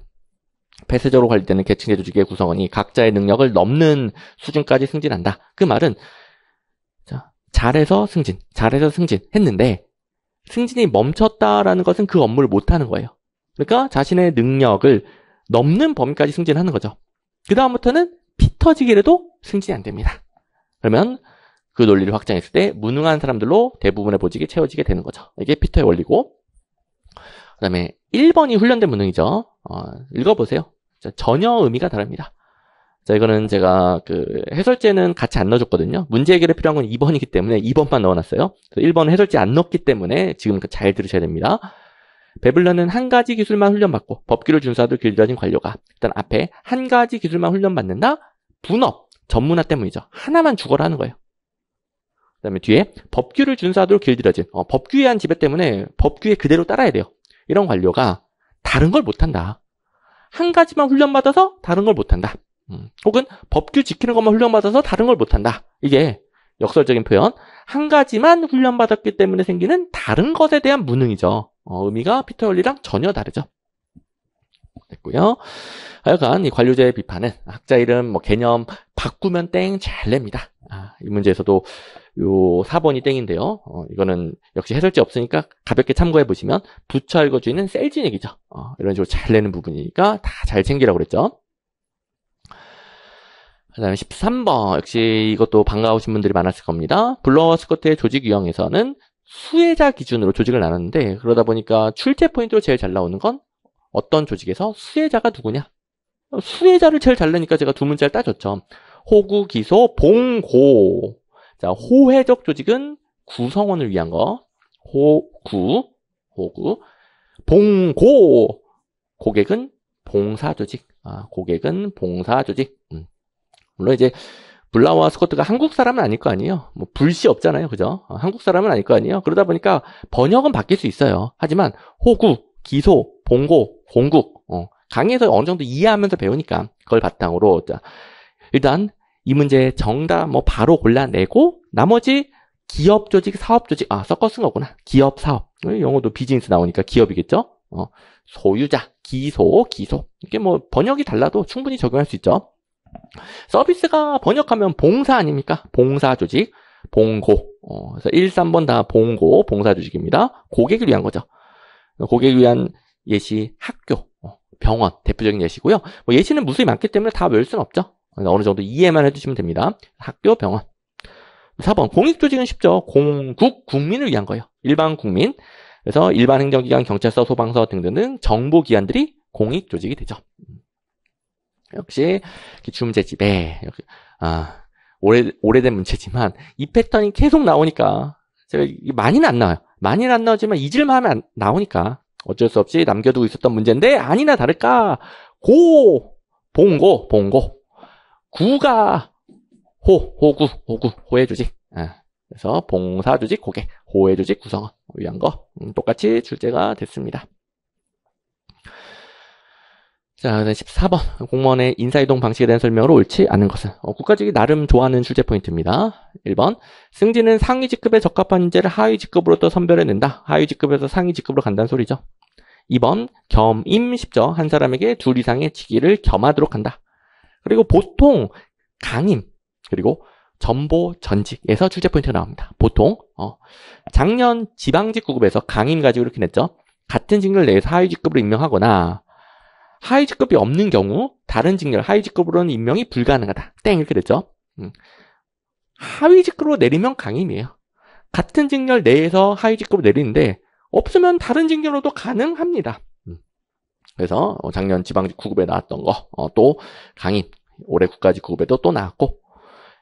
폐쇄적으로 관리되는 계층제 조직의 구성원이 각자의 능력을 넘는 수준까지 승진한다. 그 말은 자, 잘해서 승진 했는데 승진이 멈췄다라는 것은 그 업무를 못하는 거예요. 그러니까 자신의 능력을 넘는 범위까지 승진하는 거죠. 그 다음부터는 피 터지기라도 승진이 안 됩니다. 그러면 그 논리를 확장했을 때 무능한 사람들로 대부분의 보직이 채워지게 되는 거죠. 이게 피터의 원리고 그 다음에 1번이 훈련된 무능이죠. 읽어보세요. 자, 전혀 의미가 다릅니다. 자, 이거는 제가 그 해설제는 같이 안 넣어줬거든요. 문제 해결에 필요한 건 2번이기 때문에 2번만 넣어놨어요. 1번은 해설제 안 넣었기 때문에 지금 잘 들으셔야 됩니다. 배블러는 한 가지 기술만 훈련받고 법규를 준수하도록 길들여진 관료가 일단 앞에 한 가지 기술만 훈련받는다? 분업, 전문화 때문이죠. 하나만 죽어라 하는 거예요. 그 다음에 뒤에 법규를 준수하도록 길들여진 법규에 의한 지배 때문에 법규에 그대로 따라야 돼요. 이런 관료가 다른 걸 못한다. 한 가지만 훈련받아서 다른 걸 못한다. 혹은 법규 지키는 것만 훈련받아서 다른 걸 못한다. 이게 역설적인 표현. 한 가지만 훈련받았기 때문에 생기는 다른 것에 대한 무능이죠. 의미가 피터 원리랑 전혀 다르죠. 됐고요. 하여간 이 관료제의 비판은 학자 이름 뭐 개념 바꾸면 땡 잘 냅니다. 이 문제에서도 요 4번이 땡인데요. 이거는 역시 해설지 없으니까 가볍게 참고해 보시면 부처 알고주의는 셀진 얘기죠. 이런 식으로 잘 내는 부분이니까 다 잘 챙기라고 그랬죠. 그 다음에 13번 역시 이것도 반가우신 분들이 많았을 겁니다. 블러와 스코트의 조직 유형에서는 수혜자 기준으로 조직을 나눴는데 그러다 보니까 출제 포인트로 제일 잘 나오는 건 어떤 조직에서 수혜자가 누구냐? 수혜자를 제일 잘 내니까 제가 두 문자를 따졌죠. 호구, 기소, 봉고. 자, 호혜적 조직은 구성원을 위한 거. 호구. 봉고. 고객은 봉사 조직. 고객은 봉사 조직. 물론 이제 블라와 스코트가 한국 사람은 아닐 거 아니에요. 뭐 불씨 없잖아요. 그죠? 한국 사람은 아닐 거 아니에요. 그러다 보니까 번역은 바뀔 수 있어요. 하지만 호구, 기소, 봉고, 공국 강의에서 어느 정도 이해하면서 배우니까 그걸 바탕으로 자, 일단 이 문제 정답 뭐 바로 골라내고 나머지 기업 조직, 사업 조직, 섞어 쓴 거구나. 기업, 사업. 영어도 비즈니스 나오니까 기업이겠죠? 소유자, 기소. 이게 뭐 번역이 달라도 충분히 적용할 수 있죠. 서비스가 번역하면 봉사 아닙니까? 봉사 조직, 봉고. 그래서 1, 3번 다 봉고, 봉사 조직입니다. 고객을 위한 거죠. 고객을 위한 예시, 학교, 병원, 대표적인 예시고요. 뭐 예시는 무수히 많기 때문에 다 외울 수는 없죠. 어느 정도 이해만 해주시면 됩니다. 학교, 병원. 4번, 공익조직은 쉽죠. 공국, 국민을 위한 거예요. 일반 국민. 그래서 일반 행정기관, 경찰서, 소방서 등등등 정보기관들이 공익조직이 되죠. 역시 기출문제집. 오래된 문제지만 이 패턴이 계속 나오니까 제가 많이는 안 나와요. 많이는 안 나오지만 잊을만 하면 나오니까 어쩔 수 없이 남겨두고 있었던 문제인데 아니나 다를까 봉고 구가 호구 호의 조직. 그래서 봉사 조직 고객, 호의 조직 구성원 위한 거 똑같이 출제가 됐습니다. 자, 14번. 공무원의 인사이동 방식에 대한 설명으로 옳지 않은 것은. 국가직이 나름 좋아하는 출제 포인트입니다. 1번. 승진은 상위 직급에 적합한 인재를 하위 직급으로 또 선별해낸다. 하위 직급에서 상위 직급으로 간다는 소리죠. 2번. 겸임 쉽죠. 한 사람에게 둘 이상의 직위를 겸하도록 한다. 그리고 보통 강임 그리고 전보 전직에서 출제 포인트가 나옵니다. 보통 작년 지방직 구급에서 강임 가지고 이렇게 냈죠. 같은 직렬 내에서 하위 직급으로 임명하거나 하위 직급이 없는 경우 다른 직렬 하위 직급으로는 임명이 불가능하다. 땡 이렇게 됐죠. 하위 직급으로 내리면 강임이에요. 같은 직렬 내에서 하위 직급으로 내리는데 없으면 다른 직렬로도 가능합니다. 그래서 작년 지방직 구급에 나왔던 거 또 강임 올해 국가직 구급에도 또 나왔고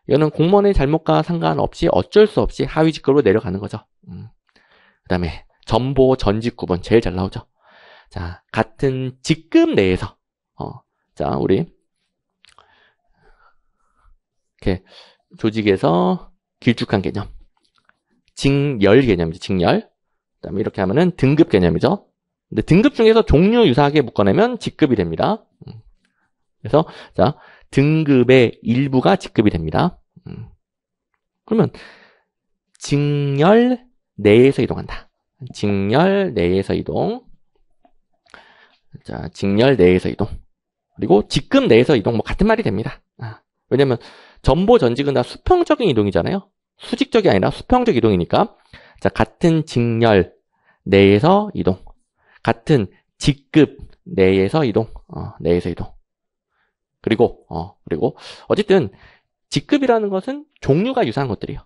이거는 공무원의 잘못과 상관없이 어쩔 수 없이 하위 직급으로 내려가는 거죠. 그 다음에 전보 전직 구분 제일 잘 나오죠. 자, 같은 직급 내에서 자, 우리 이렇게 조직에서 길쭉한 개념 직렬 개념이죠. 직렬. 그다음에 이렇게 하면은 등급 개념이죠. 근데 등급 중에서 종류 유사하게 묶어내면 직급이 됩니다. 그래서 자, 등급의 일부가 직급이 됩니다. 그러면 직렬 내에서 이동한다. 직렬 내에서 이동. 자, 직렬 내에서 이동. 그리고 직급 내에서 이동, 뭐 같은 말이 됩니다. 왜냐면 전보 전직은 다 수평적인 이동이잖아요. 수직적이 아니라 수평적 이동이니까. 자, 같은 직렬 내에서 이동. 같은 직급 내에서 이동. 내에서 이동. 그리고 어쨌든 직급이라는 것은 종류가 유사한 것들이에요.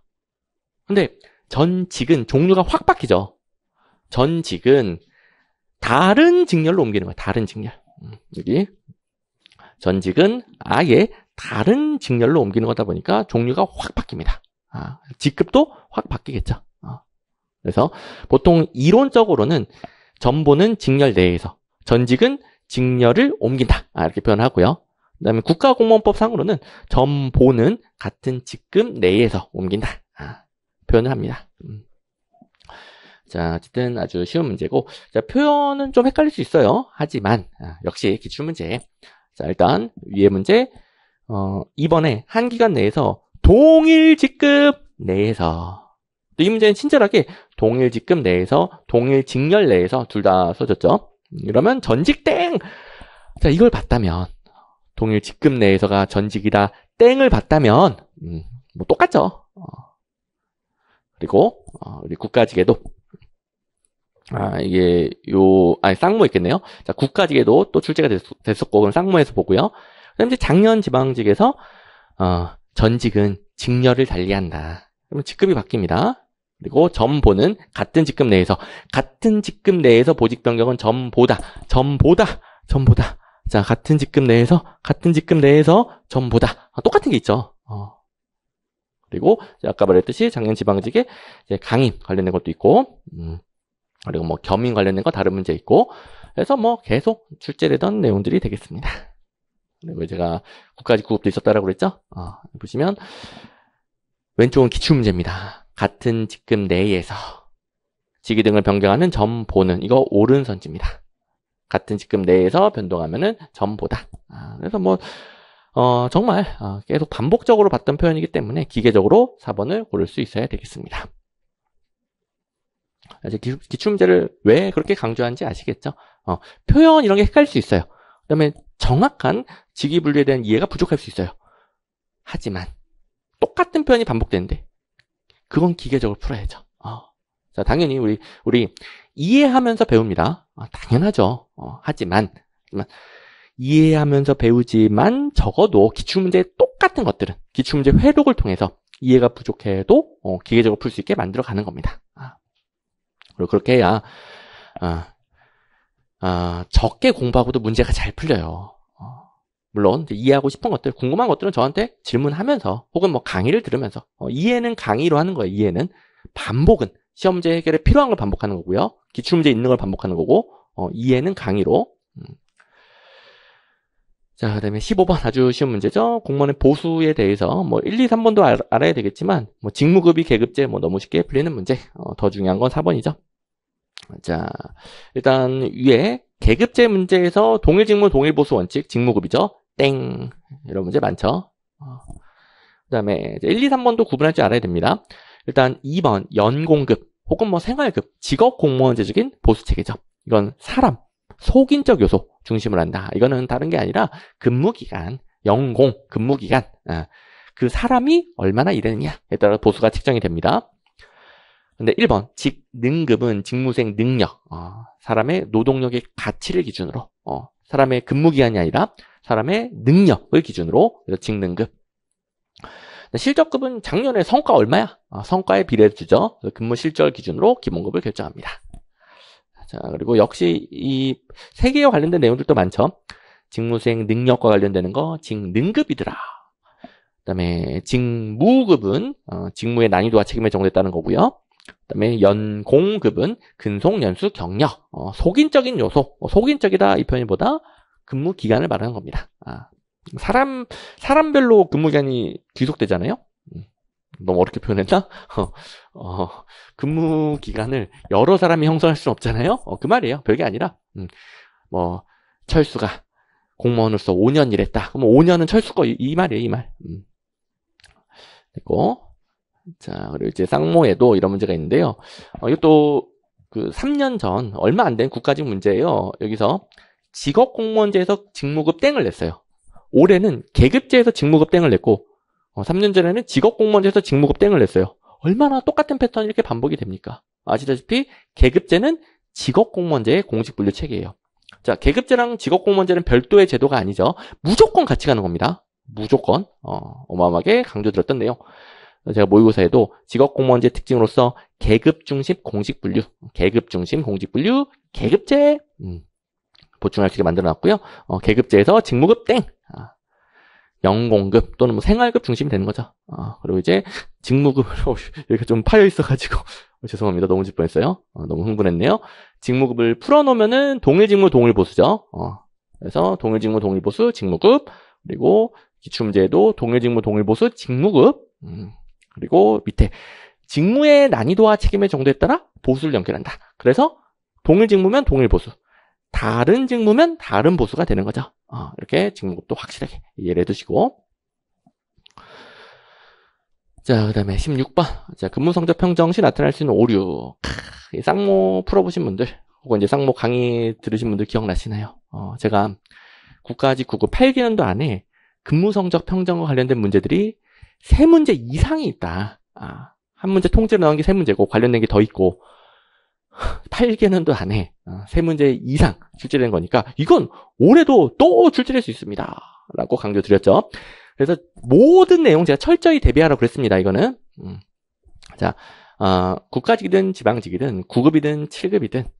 근데 전직은 종류가 확 바뀌죠. 전직은 다른 직렬로 옮기는 거예요. 다른 직렬. 여기 전직은 아예 다른 직렬로 옮기는 거다 보니까 종류가 확 바뀝니다. 직급도 확 바뀌겠죠. 그래서 보통 이론적으로는 전보는 직렬 내에서, 전직은 직렬을 옮긴다. 이렇게 표현하고요. 그 다음에 국가공무원법상으로는 전보는 같은 직급 내에서 옮긴다. 표현을 합니다. 자, 어쨌든 아주 쉬운 문제고, 자, 표현은 좀 헷갈릴 수 있어요. 하지만, 역시 기출문제. 자, 일단, 위의 문제, 이번에 한 기간 내에서 동일 직급 내에서, 또 이 문제는 친절하게 동일 직급 내에서, 동일 직렬 내에서 둘 다 써줬죠. 이러면 전직 땡! 자, 이걸 봤다면, 동일 직급 내에서가 전직이다 땡을 봤다면, 뭐 똑같죠. 그리고, 우리 국가직에도, 이게, 쌍무 있겠네요. 자, 국가직에도 또 출제가 됐었고, 그럼 쌍무에서 보고요. 그 다음에 작년 지방직에서, 전직은 직렬을 달리한다. 그러면 직급이 바뀝니다. 그리고 전보는 같은 직급 내에서 보직 변경은 전보다. 자, 같은 직급 내에서 전보다. 똑같은 게 있죠. 그리고 아까 말했듯이 작년 지방직에 이제 강임 관련된 것도 있고, 그리고 뭐 겸임 관련된 거 다른 문제 있고, 그래서 뭐 계속 출제되던 내용들이 되겠습니다. 그리고 제가 국가직 구급도 있었다라고 그랬죠. 보시면 왼쪽은 기출문제입니다. 같은 직급 내에서 직위 등을 변경하는 전보는, 이거 오른선지입니다. 같은 직급 내에서 변동하면은 전보다. 그래서 뭐 정말 계속 반복적으로 봤던 표현이기 때문에 기계적으로 4번을 고를 수 있어야 되겠습니다. 이제 기출문제를 왜 그렇게 강조하는지 아시겠죠? 표현 이런 게 헷갈릴 수 있어요. 그 다음에 정확한 직위분류에 대한 이해가 부족할 수 있어요. 하지만 똑같은 표현이 반복되는데 그건 기계적으로 풀어야죠. 자, 당연히 우리 이해하면서 배웁니다. 당연하죠. 하지만 이해하면서 배우지만 적어도 기출문제의 똑같은 것들은 기출문제 회록을 통해서 이해가 부족해도 기계적으로 풀 수 있게 만들어가는 겁니다. 그리고 그렇게 해야 적게 공부하고도 문제가 잘 풀려요. 물론 이해하고 싶은 것들, 궁금한 것들은 저한테 질문하면서 혹은 뭐 강의를 들으면서 이해는 강의로 하는 거예요. 이해는. 반복은 시험문제 해결에 필요한 걸 반복하는 거고요. 기출문제 있는 걸 반복하는 거고 이해는 강의로. 자, 그 다음에 15번 아주 쉬운 문제죠. 공무원의 보수에 대해서 뭐 1, 2, 3번도 알아야 되겠지만 뭐 직무급이 계급제 뭐 너무 쉽게 풀리는 문제. 더 중요한 건 4번이죠. 자, 일단 위에 계급제 문제에서 동일직무 동일보수 원칙 직무급이죠. 땡. 이런 문제 많죠. 그 다음에 1, 2, 3번도 구분할 줄 알아야 됩니다. 일단 2번 연공급 혹은 뭐 생활급 직업공무원제적인 보수체계죠. 이건 사람, 속인적 요소 중심을 한다. 이거는 다른 게 아니라 근무기간, 연공, 근무기간 그 사람이 얼마나 일했느냐에 따라 보수가 책정이 됩니다. 근데 1번 직능급은 직무수행 능력, 사람의 노동력의 가치를 기준으로 사람의 근무기간이 아니라 사람의 능력을 기준으로 그래서 직능급. 실적급은 작년에 성과 얼마야? 성과에 비례해 주죠. 근무 실적 기준으로 기본급을 결정합니다. 자, 그리고 역시 이 세 개와 관련된 내용들도 많죠. 직무수행 능력과 관련되는 거 직능급이더라. 그다음에 직무급은 직무의 난이도와 책임에 정됐다는 거고요. 그다음에 연공급은 근속, 연수, 경력, 속인적인 요소, 속인적이다 이 표현보다 근무 기간을 말하는 겁니다. 사람별로 근무 기간이 귀속되잖아요. 너무 어렵게 표현했나? 근무 기간을 여러 사람이 형성할 수는 없잖아요. 그 말이에요. 별게 아니라 뭐 철수가 공무원으로서 5년 일했다. 그럼 5년은 철수거 이 말이에요. 이 말. 그리고 자, 그리고 이제 쌍모에도 이런 문제가 있는데요. 이것도 그 3년 전 얼마 안 된 국가직 문제예요. 여기서 직업공무원제에서 직무급 땡을 냈어요. 올해는 계급제에서 직무급 땡을 냈고 3년 전에는 직업공무원제에서 직무급 땡을 냈어요. 얼마나 똑같은 패턴이 이렇게 반복이 됩니까? 아시다시피 계급제는 직업공무원제의 공식분류 체계예요. 자, 계급제랑 직업공무원제는 별도의 제도가 아니죠. 무조건 같이 가는 겁니다. 무조건. 어마어마하게 강조드렸던 내용. 제가 모의고사에도 직업공무원제 특징으로서 계급중심 공식분류, 계급중심 공식분류, 계급제 보충할 수 있게 만들어놨고요. 계급제에서 직무급 땡, 연공급 또는 뭐 생활급 중심이 되는 거죠. 그리고 이제 직무급을 여기가 좀 파여 있어가지고 죄송합니다. 너무 질 뻔했어요. 너무 흥분했네요. 직무급을 풀어놓으면은 동일직무 동일보수죠. 그래서 동일직무 동일보수 직무급, 그리고 기출문제에도 동일직무 동일보수 직무급, 그리고 밑에 직무의 난이도와 책임의 정도에 따라 보수를 연결한다. 그래서 동일직무면 동일보수, 다른 직무면 다른 보수가 되는 거죠. 이렇게 직무급도 확실하게 이해를 해두시고. 자, 그 다음에 16번. 자, 근무성적 평정 시 나타날 수 있는 오류. 이 쌍모 풀어보신 분들, 혹은 이제 쌍모 강의 들으신 분들 기억나시나요? 제가 국가직 9급 8개년도 안에 근무성적 평정과 관련된 문제들이 3문제 이상이 있다. 한 문제 통째로 나온 게 3문제고 관련된 게 더 있고 8개년도 안에 3문제 이상 출제된 거니까 이건 올해도 또 출제될 수 있습니다. 라고 강조드렸죠. 그래서 모든 내용 제가 철저히 대비하라고 그랬습니다. 이거는. 자, 국가직이든 지방직이든 9급이든 7급이든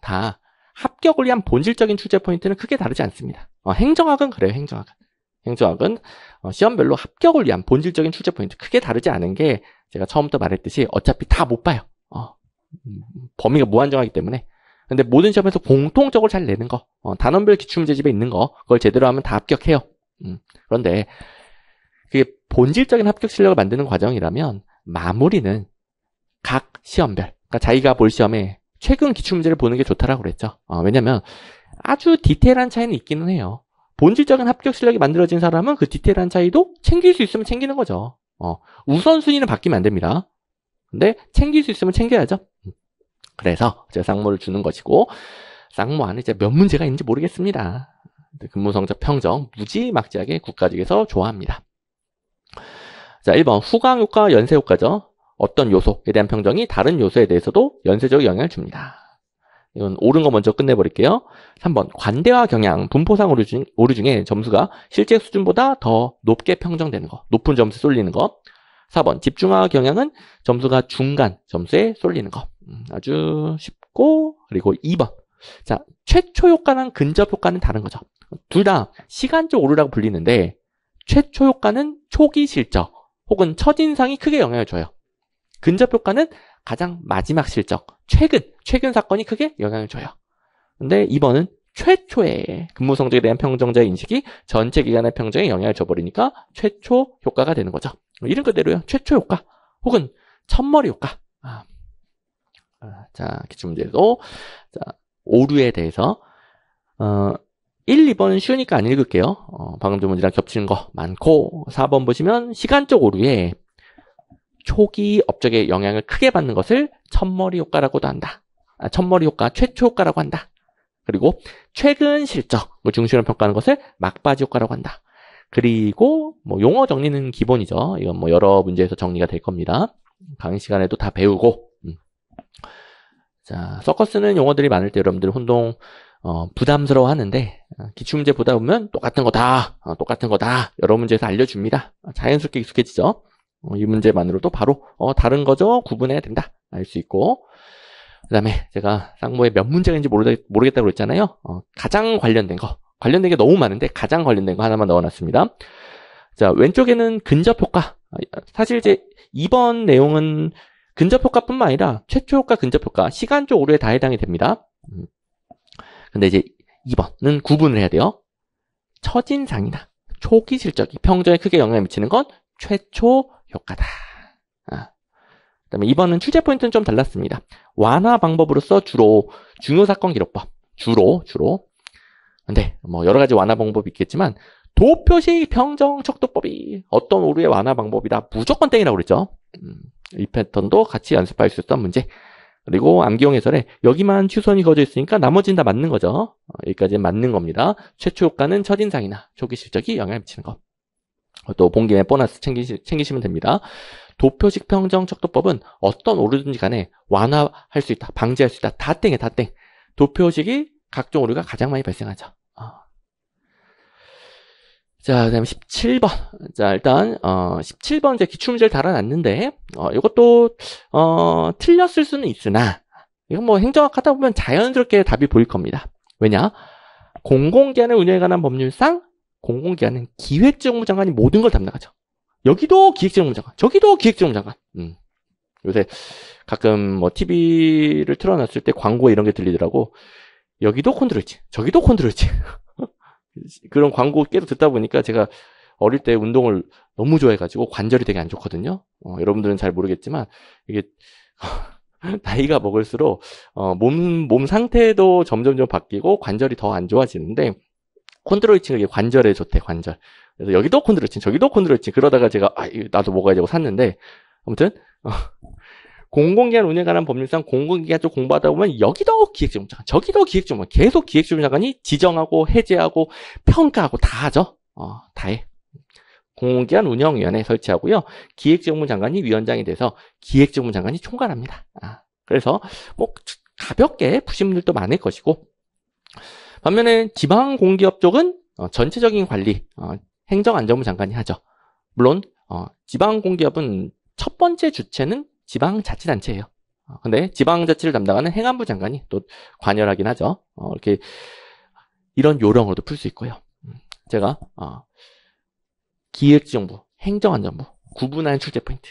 다 합격을 위한 본질적인 출제 포인트는 크게 다르지 않습니다. 행정학은 그래요. 행정학은 시험별로 합격을 위한 본질적인 출제 포인트 크게 다르지 않은 게 제가 처음부터 말했듯이 어차피 다 못 봐요. 범위가 무한정하기 때문에. 근데 모든 시험에서 공통적으로 잘 내는 거, 단원별 기출문제집에 있는 거, 그걸 제대로 하면 다 합격해요. 그런데 그게 본질적인 합격 실력을 만드는 과정이라면 마무리는 각 시험별, 그러니까 자기가 볼 시험에 최근 기출문제를 보는 게 좋다라고 그랬죠. 왜냐면 아주 디테일한 차이는 있기는 해요. 본질적인 합격 실력이 만들어진 사람은 그 디테일한 차이도 챙길 수 있으면 챙기는 거죠. 우선순위는 바뀌면 안 됩니다. 근데 챙길 수 있으면 챙겨야죠. 그래서 제가 쌍모를 주는 것이고, 쌍모 안에 이제 몇 문제가 있는지 모르겠습니다. 근무성적 평정 무지막지하게 국가직에서 좋아합니다. 자, 1번 후광효과, 연쇄효과죠. 어떤 요소에 대한 평정이 다른 요소에 대해서도 연쇄적 영향을 줍니다. 이건 옳은 거 먼저 끝내버릴게요. 3번 관대화 경향, 분포상 오류 중에 점수가 실제 수준보다 더 높게 평정되는 거, 높은 점수에 쏠리는 거. 4번 집중화 경향은 점수가 중간 점수에 쏠리는 거. 아주 쉽고, 그리고 2번 자, 최초 효과랑 근접 효과는 다른 거죠. 둘 다 시간적 오류라고 불리는데, 최초 효과는 초기 실적 혹은 첫인상이 크게 영향을 줘요. 근접 효과는 가장 마지막 실적, 최근 사건이 크게 영향을 줘요. 근데 2번은 최초의 근무 성적에 대한 평정자의 인식이 전체 기간의 평정에 영향을 줘버리니까 최초 효과가 되는 거죠. 이름 그대로요. 최초 효과 혹은 첫머리 효과. 자, 기출문제도 자, 오류에 대해서 1, 2번은 쉬우니까 안 읽을게요. 방금 전 문제랑 겹치는 거 많고, 4번 보시면 시간적 오류에 초기 업적의 영향을 크게 받는 것을 첫머리 효과라고도 한다. 첫머리 효과, 최초 효과라고 한다. 그리고 최근 실적을 중심으로 평가하는 것을 막바지 효과라고 한다. 그리고 뭐 용어 정리는 기본이죠. 이건 뭐 여러 문제에서 정리가 될 겁니다. 강의 시간에도 다 배우고. 자, 서커스는 용어들이 많을 때 여러분들 혼동 부담스러워 하는데, 기출문제 보다 보면 똑같은 거다, 여러 문제에서 알려줍니다. 자연스럽게 익숙해지죠. 이 문제만으로도 바로 다른 거죠, 구분해야 된다 알 수 있고, 그 다음에 제가 쌍모에 몇 문제가 있는지 모르겠다고 그랬잖아요. 가장 관련된 게 너무 많은데 가장 관련된 거 하나만 넣어놨습니다. 자, 왼쪽에는 근접 효과. 사실 이제 이번 내용은 근접 효과뿐만 아니라 최초 효과, 근접 효과, 시간적 오류에 다 해당이 됩니다. 근데 이제 2번은 구분을 해야 돼요. 첫인상이나 초기 실적이 평정에 크게 영향을 미치는 건 최초 효과다. 그다음에 2번은 출제 포인트는 좀 달랐습니다. 완화 방법으로서 주로 중요 사건 기록법, 주로. 근데 뭐 여러 가지 완화 방법이 있겠지만 도표식 평정 척도법이 어떤 오류의 완화 방법이다. 무조건 땡이라고 그랬죠. 이 패턴도 같이 연습할 수 있었던 문제. 그리고 암기용 해설에 여기만 취소선이 그어져 있으니까 나머지는 다 맞는 거죠. 여기까지는 맞는 겁니다. 최초 효과는 첫인상이나 초기 실적이 영향을 미치는 거. 또 본 김에 보너스 챙기시면 됩니다. 도표식 평정 척도법은 어떤 오류든지 간에 완화할 수 있다, 방지할 수 있다. 다 땡이에요, 다 땡. 도표식이 각종 오류가 가장 많이 발생하죠. 자, 그 다음에 17번. 자, 일단, 17번 이제 기출문제를 달아놨는데, 이것도, 틀렸을 수는 있으나, 이건 뭐 행정학 하다 보면 자연스럽게 답이 보일 겁니다. 왜냐? 공공기관의 운영에 관한 법률상, 공공기관은 기획재정부 장관이 모든 걸 담당하죠. 여기도 기획재정부 장관, 저기도 기획재정부 장관. 요새 가끔 뭐 TV를 틀어놨을 때 광고에 이런 게 들리더라고. 여기도 콘드로이치, 저기도 콘드로이치. 그런 광고 계속 듣다 보니까 제가 어릴 때 운동을 너무 좋아해가지고 관절이 되게 안 좋거든요. 여러분들은 잘 모르겠지만 이게 나이가 먹을수록 몸 상태도 점점점 바뀌고 관절이 더 안 좋아지는데, 콘드로이친이 관절에 좋대, 관절. 그래서 여기도 콘드로이친, 저기도 콘드로이친. 그러다가 제가 나도 먹어야지 하고 샀는데, 아무튼 공공기관 운영에 관한 법률상 공공기관 쪽 공부하다 보면 여기도 기획재정부 장관, 저기도 기획재정부 장관, 계속 기획재정부 장관이 지정하고 해제하고 평가하고 다 하죠. 다 해. 공공기관 운영위원회 설치하고요. 기획재정부 장관이 위원장이 돼서 기획재정부 장관이 총괄합니다. 그래서 뭐 가볍게 푸신 분들도 많을 것이고, 반면에 지방공기업 쪽은 전체적인 관리, 행정안전부 장관이 하죠. 물론 지방공기업은 첫 번째 주체는 지방자치단체예요. 근데 지방자치를 담당하는 행안부 장관이 또 관여하긴 하죠. 이렇게 이런 요령으로도 풀 수 있고요. 제가 기획재정부, 행정안전부 구분하는 출제 포인트.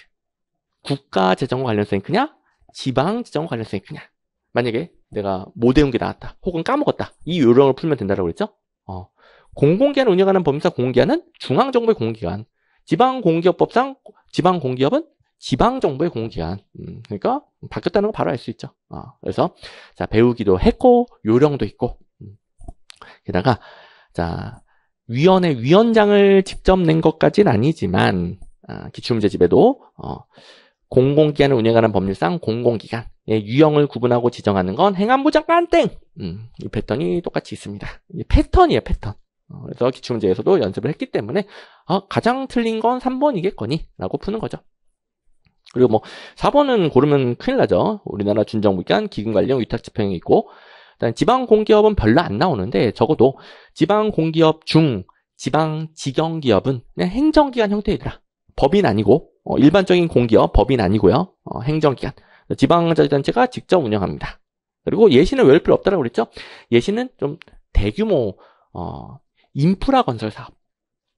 국가재정과 관련성이 크냐? 지방재정과 관련성이 크냐? 만약에 내가 못 외운 게 나왔다, 혹은 까먹었다, 이 요령을 풀면 된다고 그랬죠? 공공기관을 운영하는 법률상 공공기관은 중앙정부의 공공기관, 지방공기업법상 지방공기업은 지방정부의 공공기관. 그러니까 바뀌었다는 거 바로 알 수 있죠. 그래서 자, 배우기도 했고 요령도 있고, 게다가 자, 위원회 위원장을 직접 낸 것까지는 아니지만 기출문제집에도 공공기관을 운영하는 법률상 공공기관의 유형을 구분하고 지정하는 건 행안부 장관 땡! 이 패턴이 똑같이 있습니다. 이 패턴이에요, 패턴. 그래서 기출문제에서도 연습을 했기 때문에 가장 틀린 건 3번이겠거니 라고 푸는 거죠. 그리고 뭐 4번은 고르면 큰일 나죠. 우리나라 준정부기관, 기금관리형 위탁지표형이 있고, 일단 지방공기업은 별로 안 나오는데 적어도 지방공기업 중 지방직영기업은 그냥 행정기관 형태이더라. 법인 아니고 일반적인 공기업, 법인 아니고요. 행정기관. 지방자치단체가 직접 운영합니다. 그리고 예시는 외울 필요 없다라고 그랬죠. 예시는 좀 대규모 인프라 건설 사업.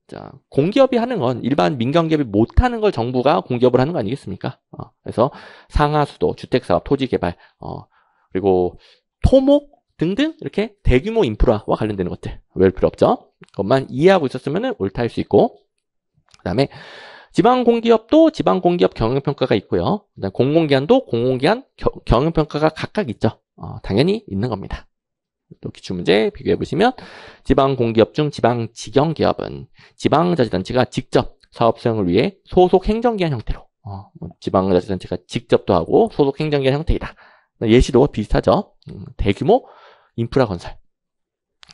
자, 공기업이 하는 건 일반 민간기업이 못하는 걸 정부가 공기업을 하는 거 아니겠습니까? 그래서 상하수도, 주택사업, 토지개발, 그리고 토목 등등 이렇게 대규모 인프라와 관련되는 것들 외울 필요 없죠. 그것만 이해하고 있었으면 옳다 할 수 있고, 그 다음에 지방공기업도 지방공기업 경영평가가 있고요. 그다음에 공공기관도 공공기관 경영평가가 각각 있죠. 당연히 있는 겁니다. 또 기출문제 비교해보시면 지방공기업 중 지방직영기업은 지방자치단체가 직접 사업 수행을 위해 소속 행정기관 형태로 지방자치단체가 직접도 하고 소속 행정기관 형태이다. 예시도 비슷하죠. 대규모 인프라 건설.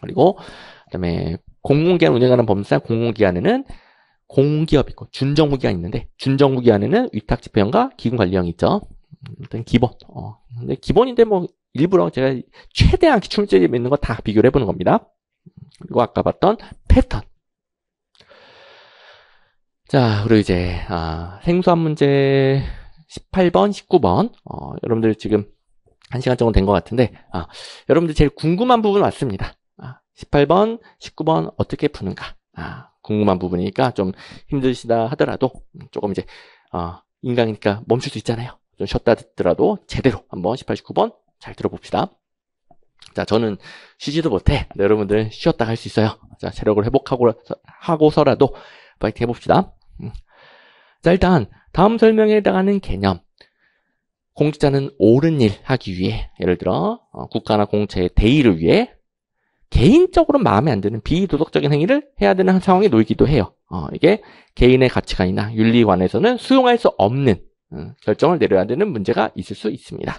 그리고 그다음에 공공기관 운영하는 법률상 공공기관에는 공기업 있고 준정부기관 있는데 준정부기관에는 위탁지표형과 기금관리형이 있죠. 일단 기본. 근데 기본인데 뭐 일부러 제가 최대한 기출문제에 있는 거 다 비교를 해보는 겁니다. 그리고 아까 봤던 패턴. 자, 그리고 이제 생소한 문제 18번, 19번. 여러분들 지금 1시간 정도 된 것 같은데 여러분들 제일 궁금한 부분 왔습니다. 18번, 19번 어떻게 푸는가. 궁금한 부분이니까 좀 힘드시다 하더라도 조금 이제 인간이니까 멈출 수 있잖아요. 좀 쉬었다 듣더라도 제대로 한번 18, 19번 잘 들어봅시다. 자, 저는 쉬지도 못해. 여러분들 쉬었다 할 수 있어요. 자, 체력을 회복하고서라도 파이팅 해봅시다. 자, 일단 다음 설명에 해당하는 개념. 공직자는 옳은 일 하기 위해, 예를 들어 국가나 공채의 대의를 위해 개인적으로 마음에 안 드는 비도덕적인 행위를 해야 되는 상황에 놓이기도 해요. 이게 개인의 가치관이나 윤리관에서는 수용할 수 없는 결정을 내려야 되는 문제가 있을 수 있습니다.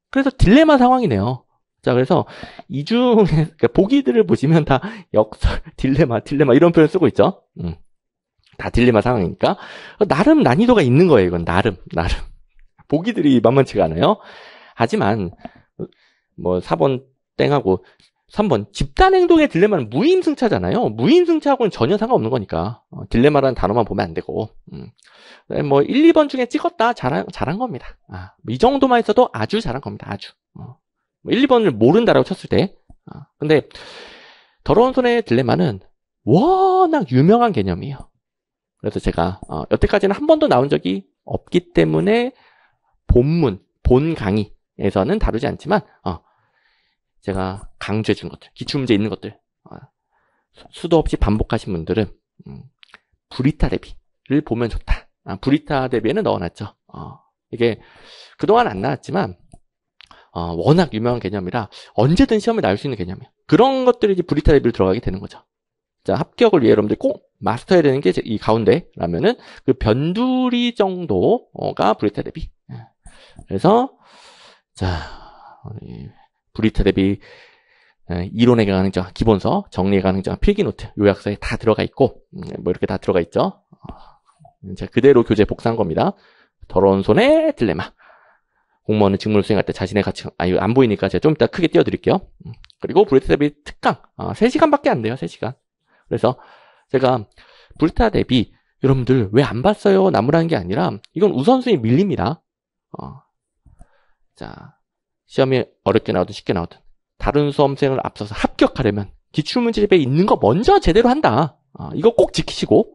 그래서 딜레마 상황이네요. 자, 그래서 이 중에 그러니까 보기들을 보시면 다 역설, 딜레마 이런 표현 쓰고 있죠. 다 딜레마 상황이니까 나름 난이도가 있는 거예요. 이건 나름. 보기들이 만만치가 않아요. 하지만 뭐 4번 땡하고 3번 집단행동의 딜레마는 무임승차잖아요. 무임승차하고는 전혀 상관없는 거니까 딜레마라는 단어만 보면 안 되고 뭐 1, 2번 중에 찍었다 잘한 겁니다. 이 정도만 있어도 아주 잘한 겁니다. 아주 1, 2번을 모른다라고 쳤을 때 근데 더러운 손의 딜레마는 워낙 유명한 개념이에요. 그래서 제가 여태까지는 한 번도 나온 적이 없기 때문에 본 강의에서는 다루지 않지만 제가 강조해 준 것들, 기출문제 있는 것들 수도 없이 반복하신 분들은 브리타 대비를 보면 좋다. 브리타 대비에는 넣어놨죠. 이게 그동안 안 나왔지만 워낙 유명한 개념이라 언제든 시험에 나올 수 있는 개념이에요. 그런 것들이 이제 브리타 대비를 들어가게 되는 거죠. 자, 합격을 위해 여러분들 꼭 마스터해야 되는 게 이 가운데라면은 그 변두리 정도가 브리타 대비. 그래서 자, 브리타 대비 이론에 관한 행정, 기본서, 정리에 관한 행정, 필기노트, 요약서에 다 들어가 있고 뭐 이렇게 다 들어가 있죠. 제가 그대로 교재 복사한 겁니다. 더러운 손의 딜레마. 공무원은 직무를 수행할 때 자신의 가치관, 이거 안 보이니까 제가 좀 이따 크게 띄워드릴게요. 그리고 브리타 대비 특강, 3시간밖에 안 돼요, 3시간. 그래서 제가 브리타 대비 여러분들 왜 안 봤어요? 나무라는 게 아니라 이건 우선순위 밀립니다. 자, 시험이 어렵게 나오든 쉽게 나오든 다른 수험생을 앞서서 합격하려면 기출문제집에 있는 거 먼저 제대로 한다. 이거 꼭 지키시고.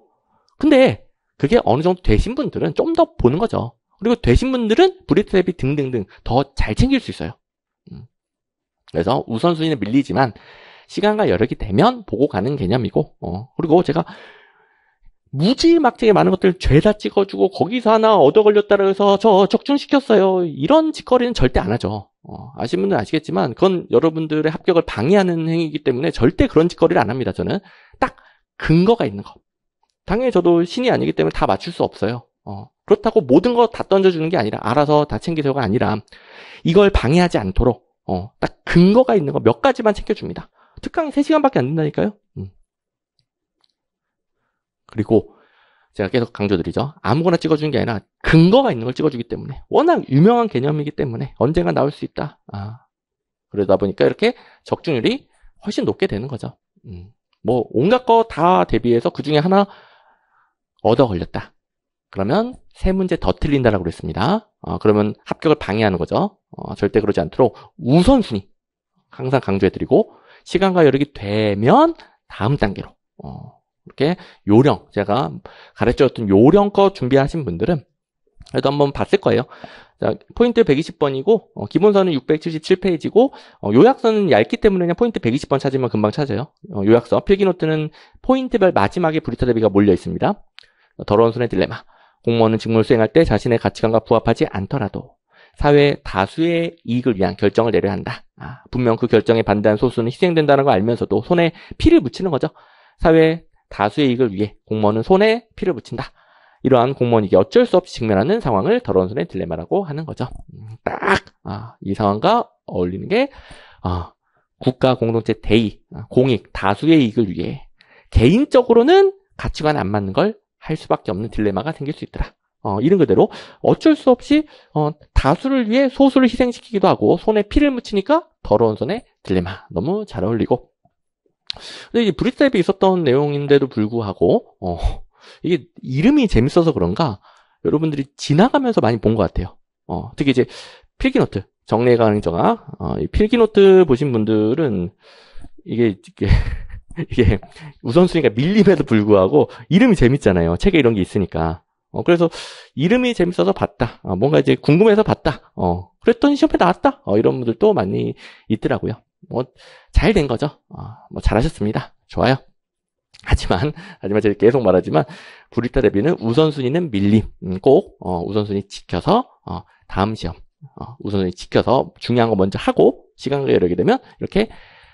근데 그게 어느 정도 되신 분들은 좀 더 보는 거죠. 그리고 되신 분들은 브리타 대비 등등등 더 잘 챙길 수 있어요. 그래서 우선순위는 밀리지만 시간과 여력이 되면 보고 가는 개념이고 그리고 제가 무지막지하게 많은 것들 죄다 찍어주고 거기서 하나 얻어 걸렸다고 해서 저 적중시켰어요. 이런 짓거리는 절대 안 하죠. 아시는 분들은 아시겠지만 그건 여러분들의 합격을 방해하는 행위이기 때문에 절대 그런 짓거리를 안 합니다. 저는 딱 근거가 있는 거. 당연히 저도 신이 아니기 때문에 다 맞출 수 없어요. 그렇다고 모든 거 다 던져주는 게 아니라 알아서 다 챙기세요가 아니라 이걸 방해하지 않도록 딱 근거가 있는 거 몇 가지만 챙겨줍니다. 특강이 3시간밖에 안 된다니까요. 그리고 제가 계속 강조드리죠. 아무거나 찍어주는 게 아니라 근거가 있는 걸 찍어주기 때문에 워낙 유명한 개념이기 때문에 언젠가 나올 수 있다. 그러다 보니까 이렇게 적중률이 훨씬 높게 되는 거죠. 뭐 온갖 거 다 대비해서 그 중에 하나 얻어 걸렸다. 그러면 3문제 더 틀린다라고 그랬습니다. 그러면 합격을 방해하는 거죠. 절대 그러지 않도록 우선순위 항상 강조해드리고 시간과 여력이 되면 다음 단계로 이렇게 요령 제가 가르쳐줬던 요령 거 준비하신 분들은 그래도 한번 봤을 거예요. 자, 포인트 120번이고 기본서는 677페이지고 요약서는 얇기 때문에 그냥 포인트 120번 찾으면 금방 찾아요. 요약서 필기노트는 포인트별 마지막에 브리타 대비가 몰려 있습니다. 더러운 손의 딜레마. 공무원은 직무를 수행할 때 자신의 가치관과 부합하지 않더라도 사회 다수의 이익을 위한 결정을 내려야 한다. 분명 그 결정에 반대한 소수는 희생된다는 걸 알면서도 손에 피를 묻히는 거죠. 사회 다수의 이익을 위해 공무원은 손에 피를 묻힌다. 이러한 공무원에게 어쩔 수 없이 직면하는 상황을 더러운 손의 딜레마라고 하는 거죠. 딱 이 상황과 어울리는 게 국가 공동체 대의, 공익, 다수의 이익을 위해 개인적으로는 가치관에 안 맞는 걸 할 수밖에 없는 딜레마가 생길 수 있더라. 이런 그대로 어쩔 수 없이 다수를 위해 소수를 희생시키기도 하고 손에 피를 묻히니까 더러운 손의 딜레마. 너무 잘 어울리고. 근데 이제 브리스텝에 있었던 내용인데도 불구하고 이게 이름이 재밌어서 그런가 여러분들이 지나가면서 많이 본 것 같아요. 특히 이제 필기노트 정례강의저가 필기노트 보신 분들은 이게 우선순위가 밀림에도 불구하고 이름이 재밌잖아요. 책에 이런 게 있으니까. 그래서 이름이 재밌어서 봤다. 뭔가 이제 궁금해서 봤다. 그랬더니 시험에 나왔다. 이런 분들도 많이 있더라고요. 잘 된 거죠. 잘하셨습니다. 좋아요. 하지만 제가 계속 말하지만 브리타 대비는 우선순위는 밀림. 꼭 우선순위 지켜서 다음 시험 우선순위 지켜서 중요한 거 먼저 하고 시간과 여력이 되면 이렇게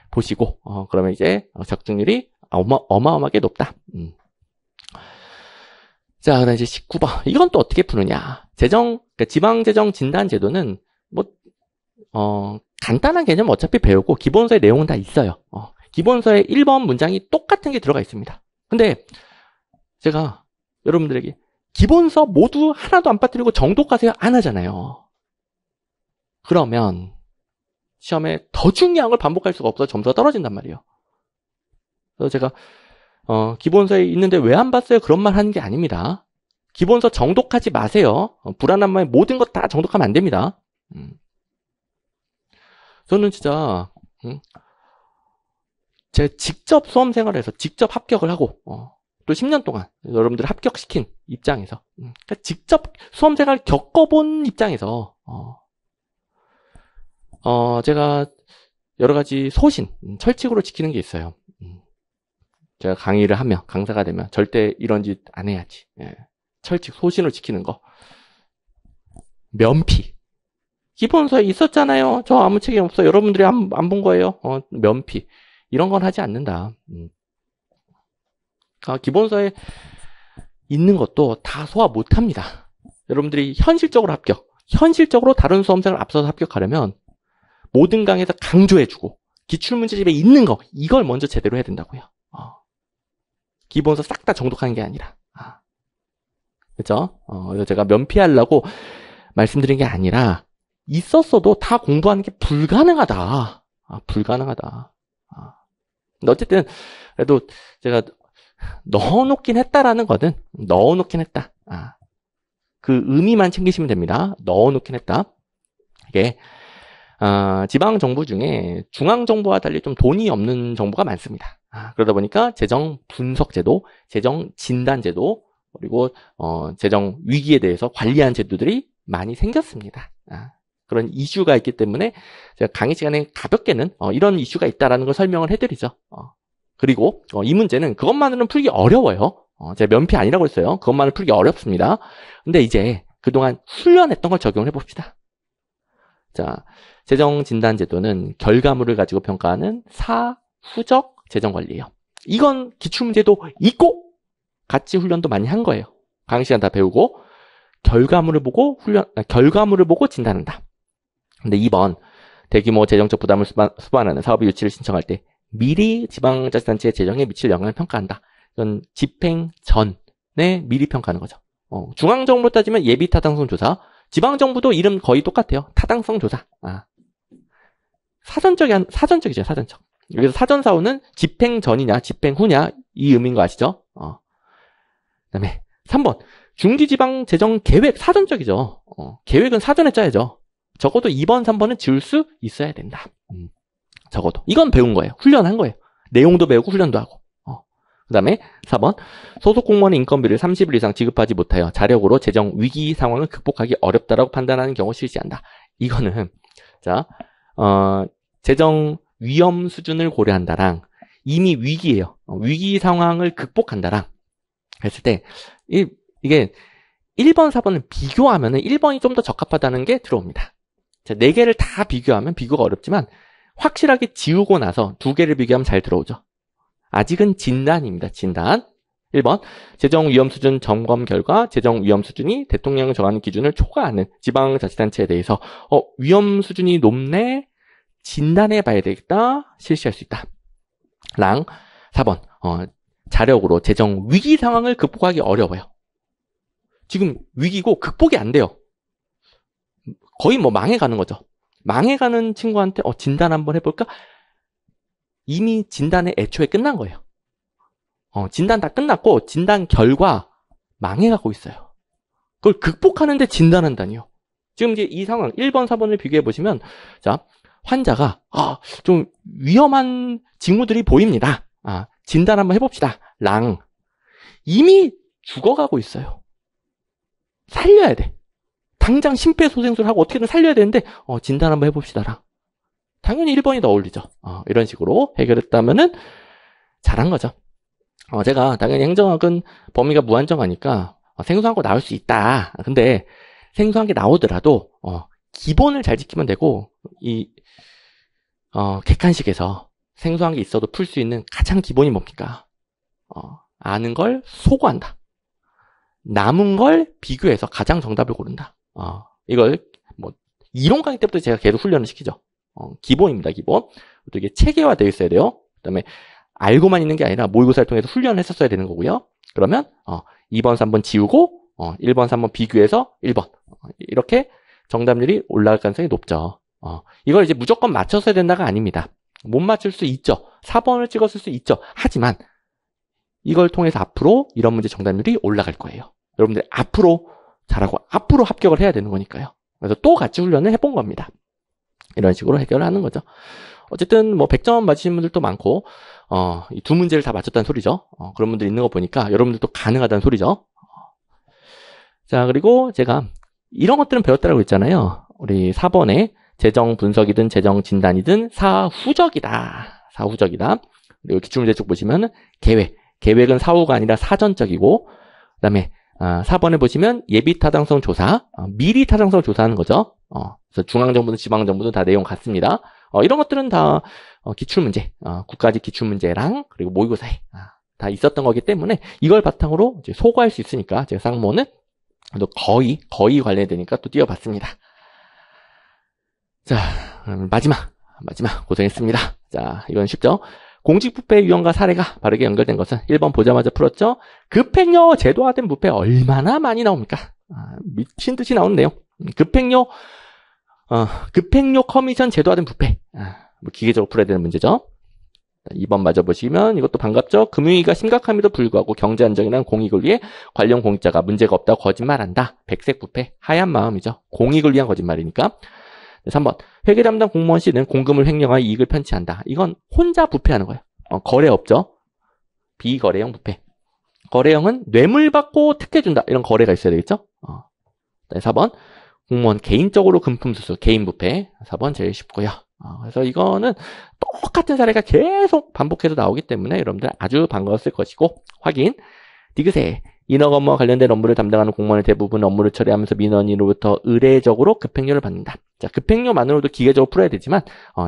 보시고 그러면 이제 적중률이 어마어마하게 높다. 자, 그다음 이제 19번. 이건 또 어떻게 푸느냐? 그러니까 지방재정 진단제도는 간단한 개념 어차피 배우고 기본서의 내용은 다 있어요. 기본서에 1번 문장이 똑같은 게 들어가 있습니다. 근데 제가 여러분들에게 기본서 모두 하나도 안 빠뜨리고 정독하세요 안 하잖아요. 그러면 시험에 더 중요한 걸 반복할 수가 없어서 점수가 떨어진단 말이에요. 그래서 제가 기본서에 있는데 왜 안 봤어요? 그런 말 하는 게 아닙니다. 기본서 정독하지 마세요. 불안한 마음에 모든 것 다 정독하면 안 됩니다. 저는 진짜 제가 직접 수험 생활을 해서 직접 합격을 하고 또 10년 동안 여러분들을 합격시킨 입장에서 그러니까 직접 수험 생활을 겪어본 입장에서 제가 여러 가지 소신, 철칙으로 지키는 게 있어요. 제가 강의를 하면, 강사가 되면 절대 이런 짓 안 해야지. 철칙, 소신을 지키는 거. 면피. 기본서에 있었잖아요. 저 아무 책임 없어요. 여러분들이 안 본 거예요. 면피. 이런 건 하지 않는다. 기본서에 있는 것도 다 소화 못 합니다. 여러분들이 현실적으로 합격, 현실적으로 다른 수험생을 앞서서 합격하려면 모든 강의에서 강조해주고 기출문제집에 있는 거 이걸 먼저 제대로 해야 된다고요. 기본서 싹 다 정독하는 게 아니라 그렇죠? 그래서 제가 면피하려고 말씀드린 게 아니라 있었어도 다 공부하는 게 불가능하다. 불가능하다. 근데 어쨌든 그래도 제가 넣어놓긴 했다라는 거는 넣어놓긴 했다. 그 의미만 챙기시면 됩니다. 넣어놓긴 했다. 이게 지방정부 중에 중앙정부와 달리 좀 돈이 없는 정부가 많습니다. 그러다 보니까 재정분석제도, 재정진단제도, 그리고 재정 위기에 대해서 관리하는 제도들이 많이 생겼습니다. 그런 이슈가 있기 때문에 제가 강의 시간에 가볍게는 이런 이슈가 있다라는 걸 설명을 해드리죠. 그리고 이 문제는 그것만으로는 풀기 어려워요. 제가 면피 아니라고 했어요. 그것만으로 풀기 어렵습니다. 근데 이제 그동안 훈련했던 걸 적용을 해봅시다. 자, 재정진단제도는 결과물을 가지고 평가하는 사후적 재정관리예요. 이건 기출문제도 있고 같이 훈련도 많이 한 거예요. 강의 시간 다 배우고 결과물을 보고 진단한다. 근데 2번 대규모 재정적 부담을 수반하는 사업의 유치를 신청할 때 미리 지방자치단체의 재정에 미칠 영향을 평가한다. 이건 집행 전에 미리 평가하는 거죠. 중앙정부로 따지면 예비 타당성 조사, 지방정부도 이름 거의 똑같아요. 타당성 조사. 사전적이죠, 사전적. 여기서 사전사후는 집행 전이냐, 집행 후냐, 이 의미인 거 아시죠? 그 다음에 3번. 중지지방 재정 계획, 사전적이죠. 계획은 사전에 짜야죠. 적어도 2번, 3번은 지을 수 있어야 된다. 적어도. 이건 배운 거예요. 훈련한 거예요. 내용도 배우고 훈련도 하고. 그 다음에 4번. 소속 공무원의 인건비를 30일 이상 지급하지 못하여 자력으로 재정 위기 상황을 극복하기 어렵다라고 판단하는 경우 실시한다. 이거는, 자, 재정 위험 수준을 고려한다랑 이미 위기예요. 위기 상황을 극복한다랑 했을 때, 이게 1번, 4번을 비교하면은 1번이 좀 더 적합하다는 게 들어옵니다. 자, 4개를 다 비교하면 비교가 어렵지만 확실하게 지우고 나서 2개를 비교하면 잘 들어오죠. 아직은 진단입니다. 진단. 1번, 재정 위험 수준 점검 결과 재정 위험 수준이 대통령이 정하는 기준을 초과하는 지방자치단체에 대해서 위험 수준이 높네? 진단해 봐야 되겠다. 실시할 수 있다. 랑 4번, 자력으로 재정 위기 상황을 극복하기 어려워요. 지금 위기고 극복이 안 돼요. 거의 뭐 망해가는 거죠. 망해가는 친구한테 진단 한번 해볼까? 이미 진단에 애초에 끝난 거예요. 진단 다 끝났고 진단 결과 망해가고 있어요. 그걸 극복하는데 진단한다니요. 지금 이제 이 상황 1번, 4번을 비교해 보시면 자, 환자가 좀 위험한 징후들이 보입니다. 진단 한번 해봅시다. 랑 이미 죽어가고 있어요. 살려야 돼. 당장 심폐소생술을 하고 어떻게든 살려야 되는데 진단 한번 해봅시다. 랑 당연히 1번이 더 어울리죠. 이런 식으로 해결했다면은 잘한 거죠. 제가 당연히 행정학은 범위가 무한정하니까 생소한 거 나올 수 있다. 근데 생소한 게 나오더라도 기본을 잘 지키면 되고 이 객관식에서 생소한 게 있어도 풀 수 있는 가장 기본이 뭡니까? 아는 걸 소거한다. 남은 걸 비교해서 가장 정답을 고른다. 이걸 뭐 이론 강의 때부터 제가 계속 훈련을 시키죠. 기본입니다. 기본. 또 이게 체계화되어 있어야 돼요. 그다음에 알고만 있는 게 아니라 모의고사를 통해서 훈련을 했었어야 되는 거고요. 그러면 2번, 3번 지우고 1번, 3번 비교해서 1번 이렇게 정답률이 올라갈 가능성이 높죠. 이걸 이제 무조건 맞췄어야 된다가 아닙니다. 못 맞출 수 있죠. 4번을 찍었을 수 있죠. 하지만 이걸 통해서 앞으로 이런 문제 정답률이 올라갈 거예요. 여러분들 앞으로 잘하고 앞으로 합격을 해야 되는 거니까요. 그래서 또 같이 훈련을 해본 겁니다. 이런 식으로 해결을 하는 거죠. 어쨌든 뭐 100점 맞으신 분들도 많고 이 두 문제를 다 맞췄다는 소리죠. 그런 분들 있는 거 보니까 여러분들도 가능하다는 소리죠. 자, 그리고 제가 이런 것들은 배웠다라고 했잖아요. 우리 4번에 재정 분석이든 재정 진단이든 사후적이다. 사후적이다. 그리고 기출문제 쪽 보시면 계획은 사후가 아니라 사전적이고 그다음에 4번에 보시면 예비 타당성 조사, 미리 타당성 조사하는 거죠. 그래서 중앙정부든 지방정부든 다 내용 같습니다. 이런 것들은 다 기출문제, 국가직 기출문제랑 그리고 모의고사에 다 있었던 거기 때문에 이걸 바탕으로 이제 소거할 수 있으니까 제가 쌍모는 또 거의 관련되니까 또 띄워봤습니다. 자, 마지막 고생했습니다. 자, 이건 쉽죠? 공직부패 유형과 사례가 바르게 연결된 것은 1번 보자마자 풀었죠? 급행료 제도화된 부패 얼마나 많이 나옵니까? 미친 듯이 나오는 내용. 급행료 커미션 제도화된 부패. 뭐 기계적으로 풀어야 되는 문제죠. 2번 맞아보시면 이것도 반갑죠? 금융위기가 심각함에도 불구하고 경제 안정이란 공익을 위해 관련 공직자가 문제가 없다고 거짓말한다. 백색 부패, 하얀 마음이죠. 공익을 위한 거짓말이니까. 3번 회계 담당 공무원 C는 공금을 횡령하여 이익을 편취한다. 이건 혼자 부패하는 거예요. 거래 없죠. 비거래형 부패. 거래형은 뇌물 받고 특혜 준다. 이런 거래가 있어야 되겠죠. 4번 공무원 개인적으로 금품 수수, 개인 부패. 4번 제일 쉽고요. 그래서 이거는 똑같은 사례가 계속 반복해서 나오기 때문에 여러분들 아주 반가웠을 것이고 확인. 디귿에 인허 업무와 관련된 업무를 담당하는 공무원의 대부분 업무를 처리하면서 민원인으로부터 의례적으로 급행료를 받는다. 자, 급행료만으로도 기계적으로 풀어야 되지만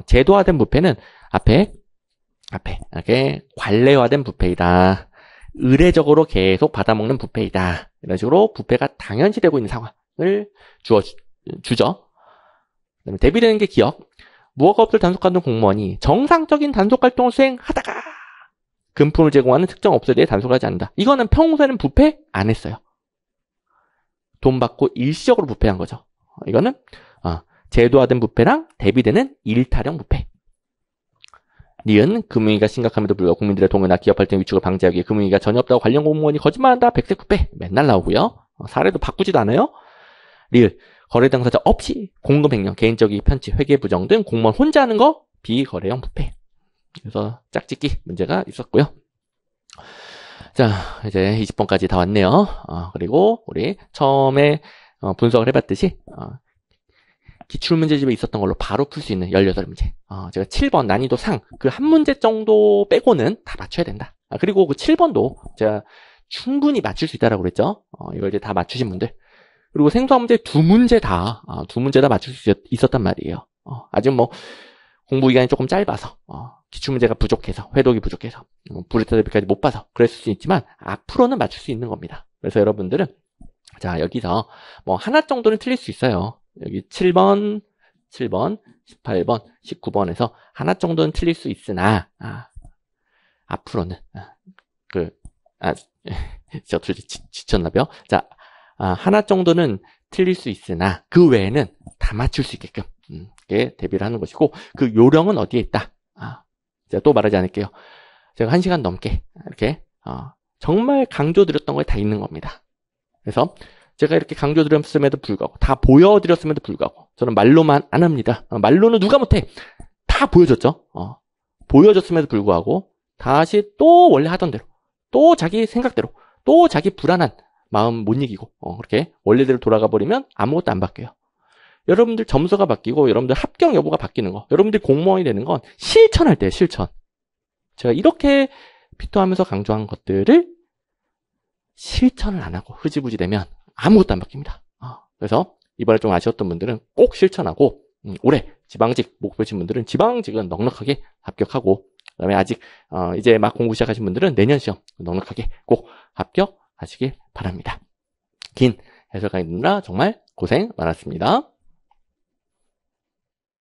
제도화된 부패는 앞에 앞에 이렇게 관례화된 부패이다. 의례적으로 계속 받아먹는 부패이다. 이런 식으로 부패가 당연시되고 있는 상황을 주죠. 그다음에 대비되는 게 기억. 무허가 업소를 단속하는 공무원이 정상적인 단속활동을 수행하다가 금품을 제공하는 특정 업소에 대해 단속을 하지 않는다. 이거는 평소에는 부패 안 했어요. 돈 받고 일시적으로 부패한 거죠. 이거는 제도화된 부패랑 대비되는 일타령 부패. 니은 금융위기가 심각함에도 불구하고 국민들의 동요나 기업 활동 위축을 방지하기 위해 금융위기가 전혀 없다고 관련 공무원이 거짓말한다. 백색 부패 맨날 나오고요. 사례도 바꾸지도 않아요. 리을 거래 당사자 없이 공금 횡령, 개인적 이익 편취, 회계 부정 등 공무원 혼자 하는 거 비거래형 부패. 그래서 짝짓기 문제가 있었고요. 자, 이제 20번까지 다 왔네요. 그리고 우리 처음에 분석을 해봤듯이 기출문제집에 있었던 걸로 바로 풀 수 있는 18문제. 제가 7번 난이도 상 그 한 문제 정도 빼고는 다 맞춰야 된다. 그리고 그 7번도 제가 충분히 맞출 수 있다라고 그랬죠. 이걸 이제 다 맞추신 분들. 그리고 생소한 문제 두 문제 다 맞출 수 있었단 말이에요. 아직 뭐 공부 기간이 조금 짧아서 기출문제가 부족해서 회독이 부족해서 브레타 대비까지 못 봐서 그랬을 수 있지만 앞으로는 맞출 수 있는 겁니다. 그래서 여러분들은 자 여기서 뭐 하나 정도는 틀릴 수 있어요. 여기 7번, 18번, 19번에서 하나 정도는 틀릴 수 있으나 앞으로는 저 둘이 지쳤나봐요. 자 하나 정도는 틀릴 수 있으나 그 외에는 다 맞출 수 있게끔 대비를 하는 것이고 그 요령은 어디에 있다. 제가 또 말하지 않을게요. 제가 1시간 넘게 이렇게 정말 강조드렸던 거에 다 있는 겁니다. 그래서 제가 이렇게 강조드렸음에도 불구하고 다 보여드렸음에도 불구하고 저는 말로만 안 합니다. 말로는 누가 못해. 다 보여줬죠. 보여줬음에도 불구하고 다시 또 원래 하던 대로 또 자기 생각대로 또 자기 불안한 마음 못 이기고 그렇게 원래대로 돌아가 버리면 아무것도 안 바뀌어요. 여러분들 점수가 바뀌고 여러분들 합격 여부가 바뀌는 거 여러분들이 공무원이 되는 건 실천할 때예요. 실천. 제가 이렇게 피토하면서 강조한 것들을 실천을 안 하고 흐지부지 되면 아무것도 안 바뀝니다. 그래서 이번에 좀 아쉬웠던 분들은 꼭 실천하고 올해 지방직 목표신 분들은 지방직은 넉넉하게 합격하고 그다음에 아직 이제 막 공부 시작하신 분들은 내년 시험 넉넉하게 꼭 합격하시길 바랍니다. 긴 해설 강의 듣느라 정말 고생 많았습니다.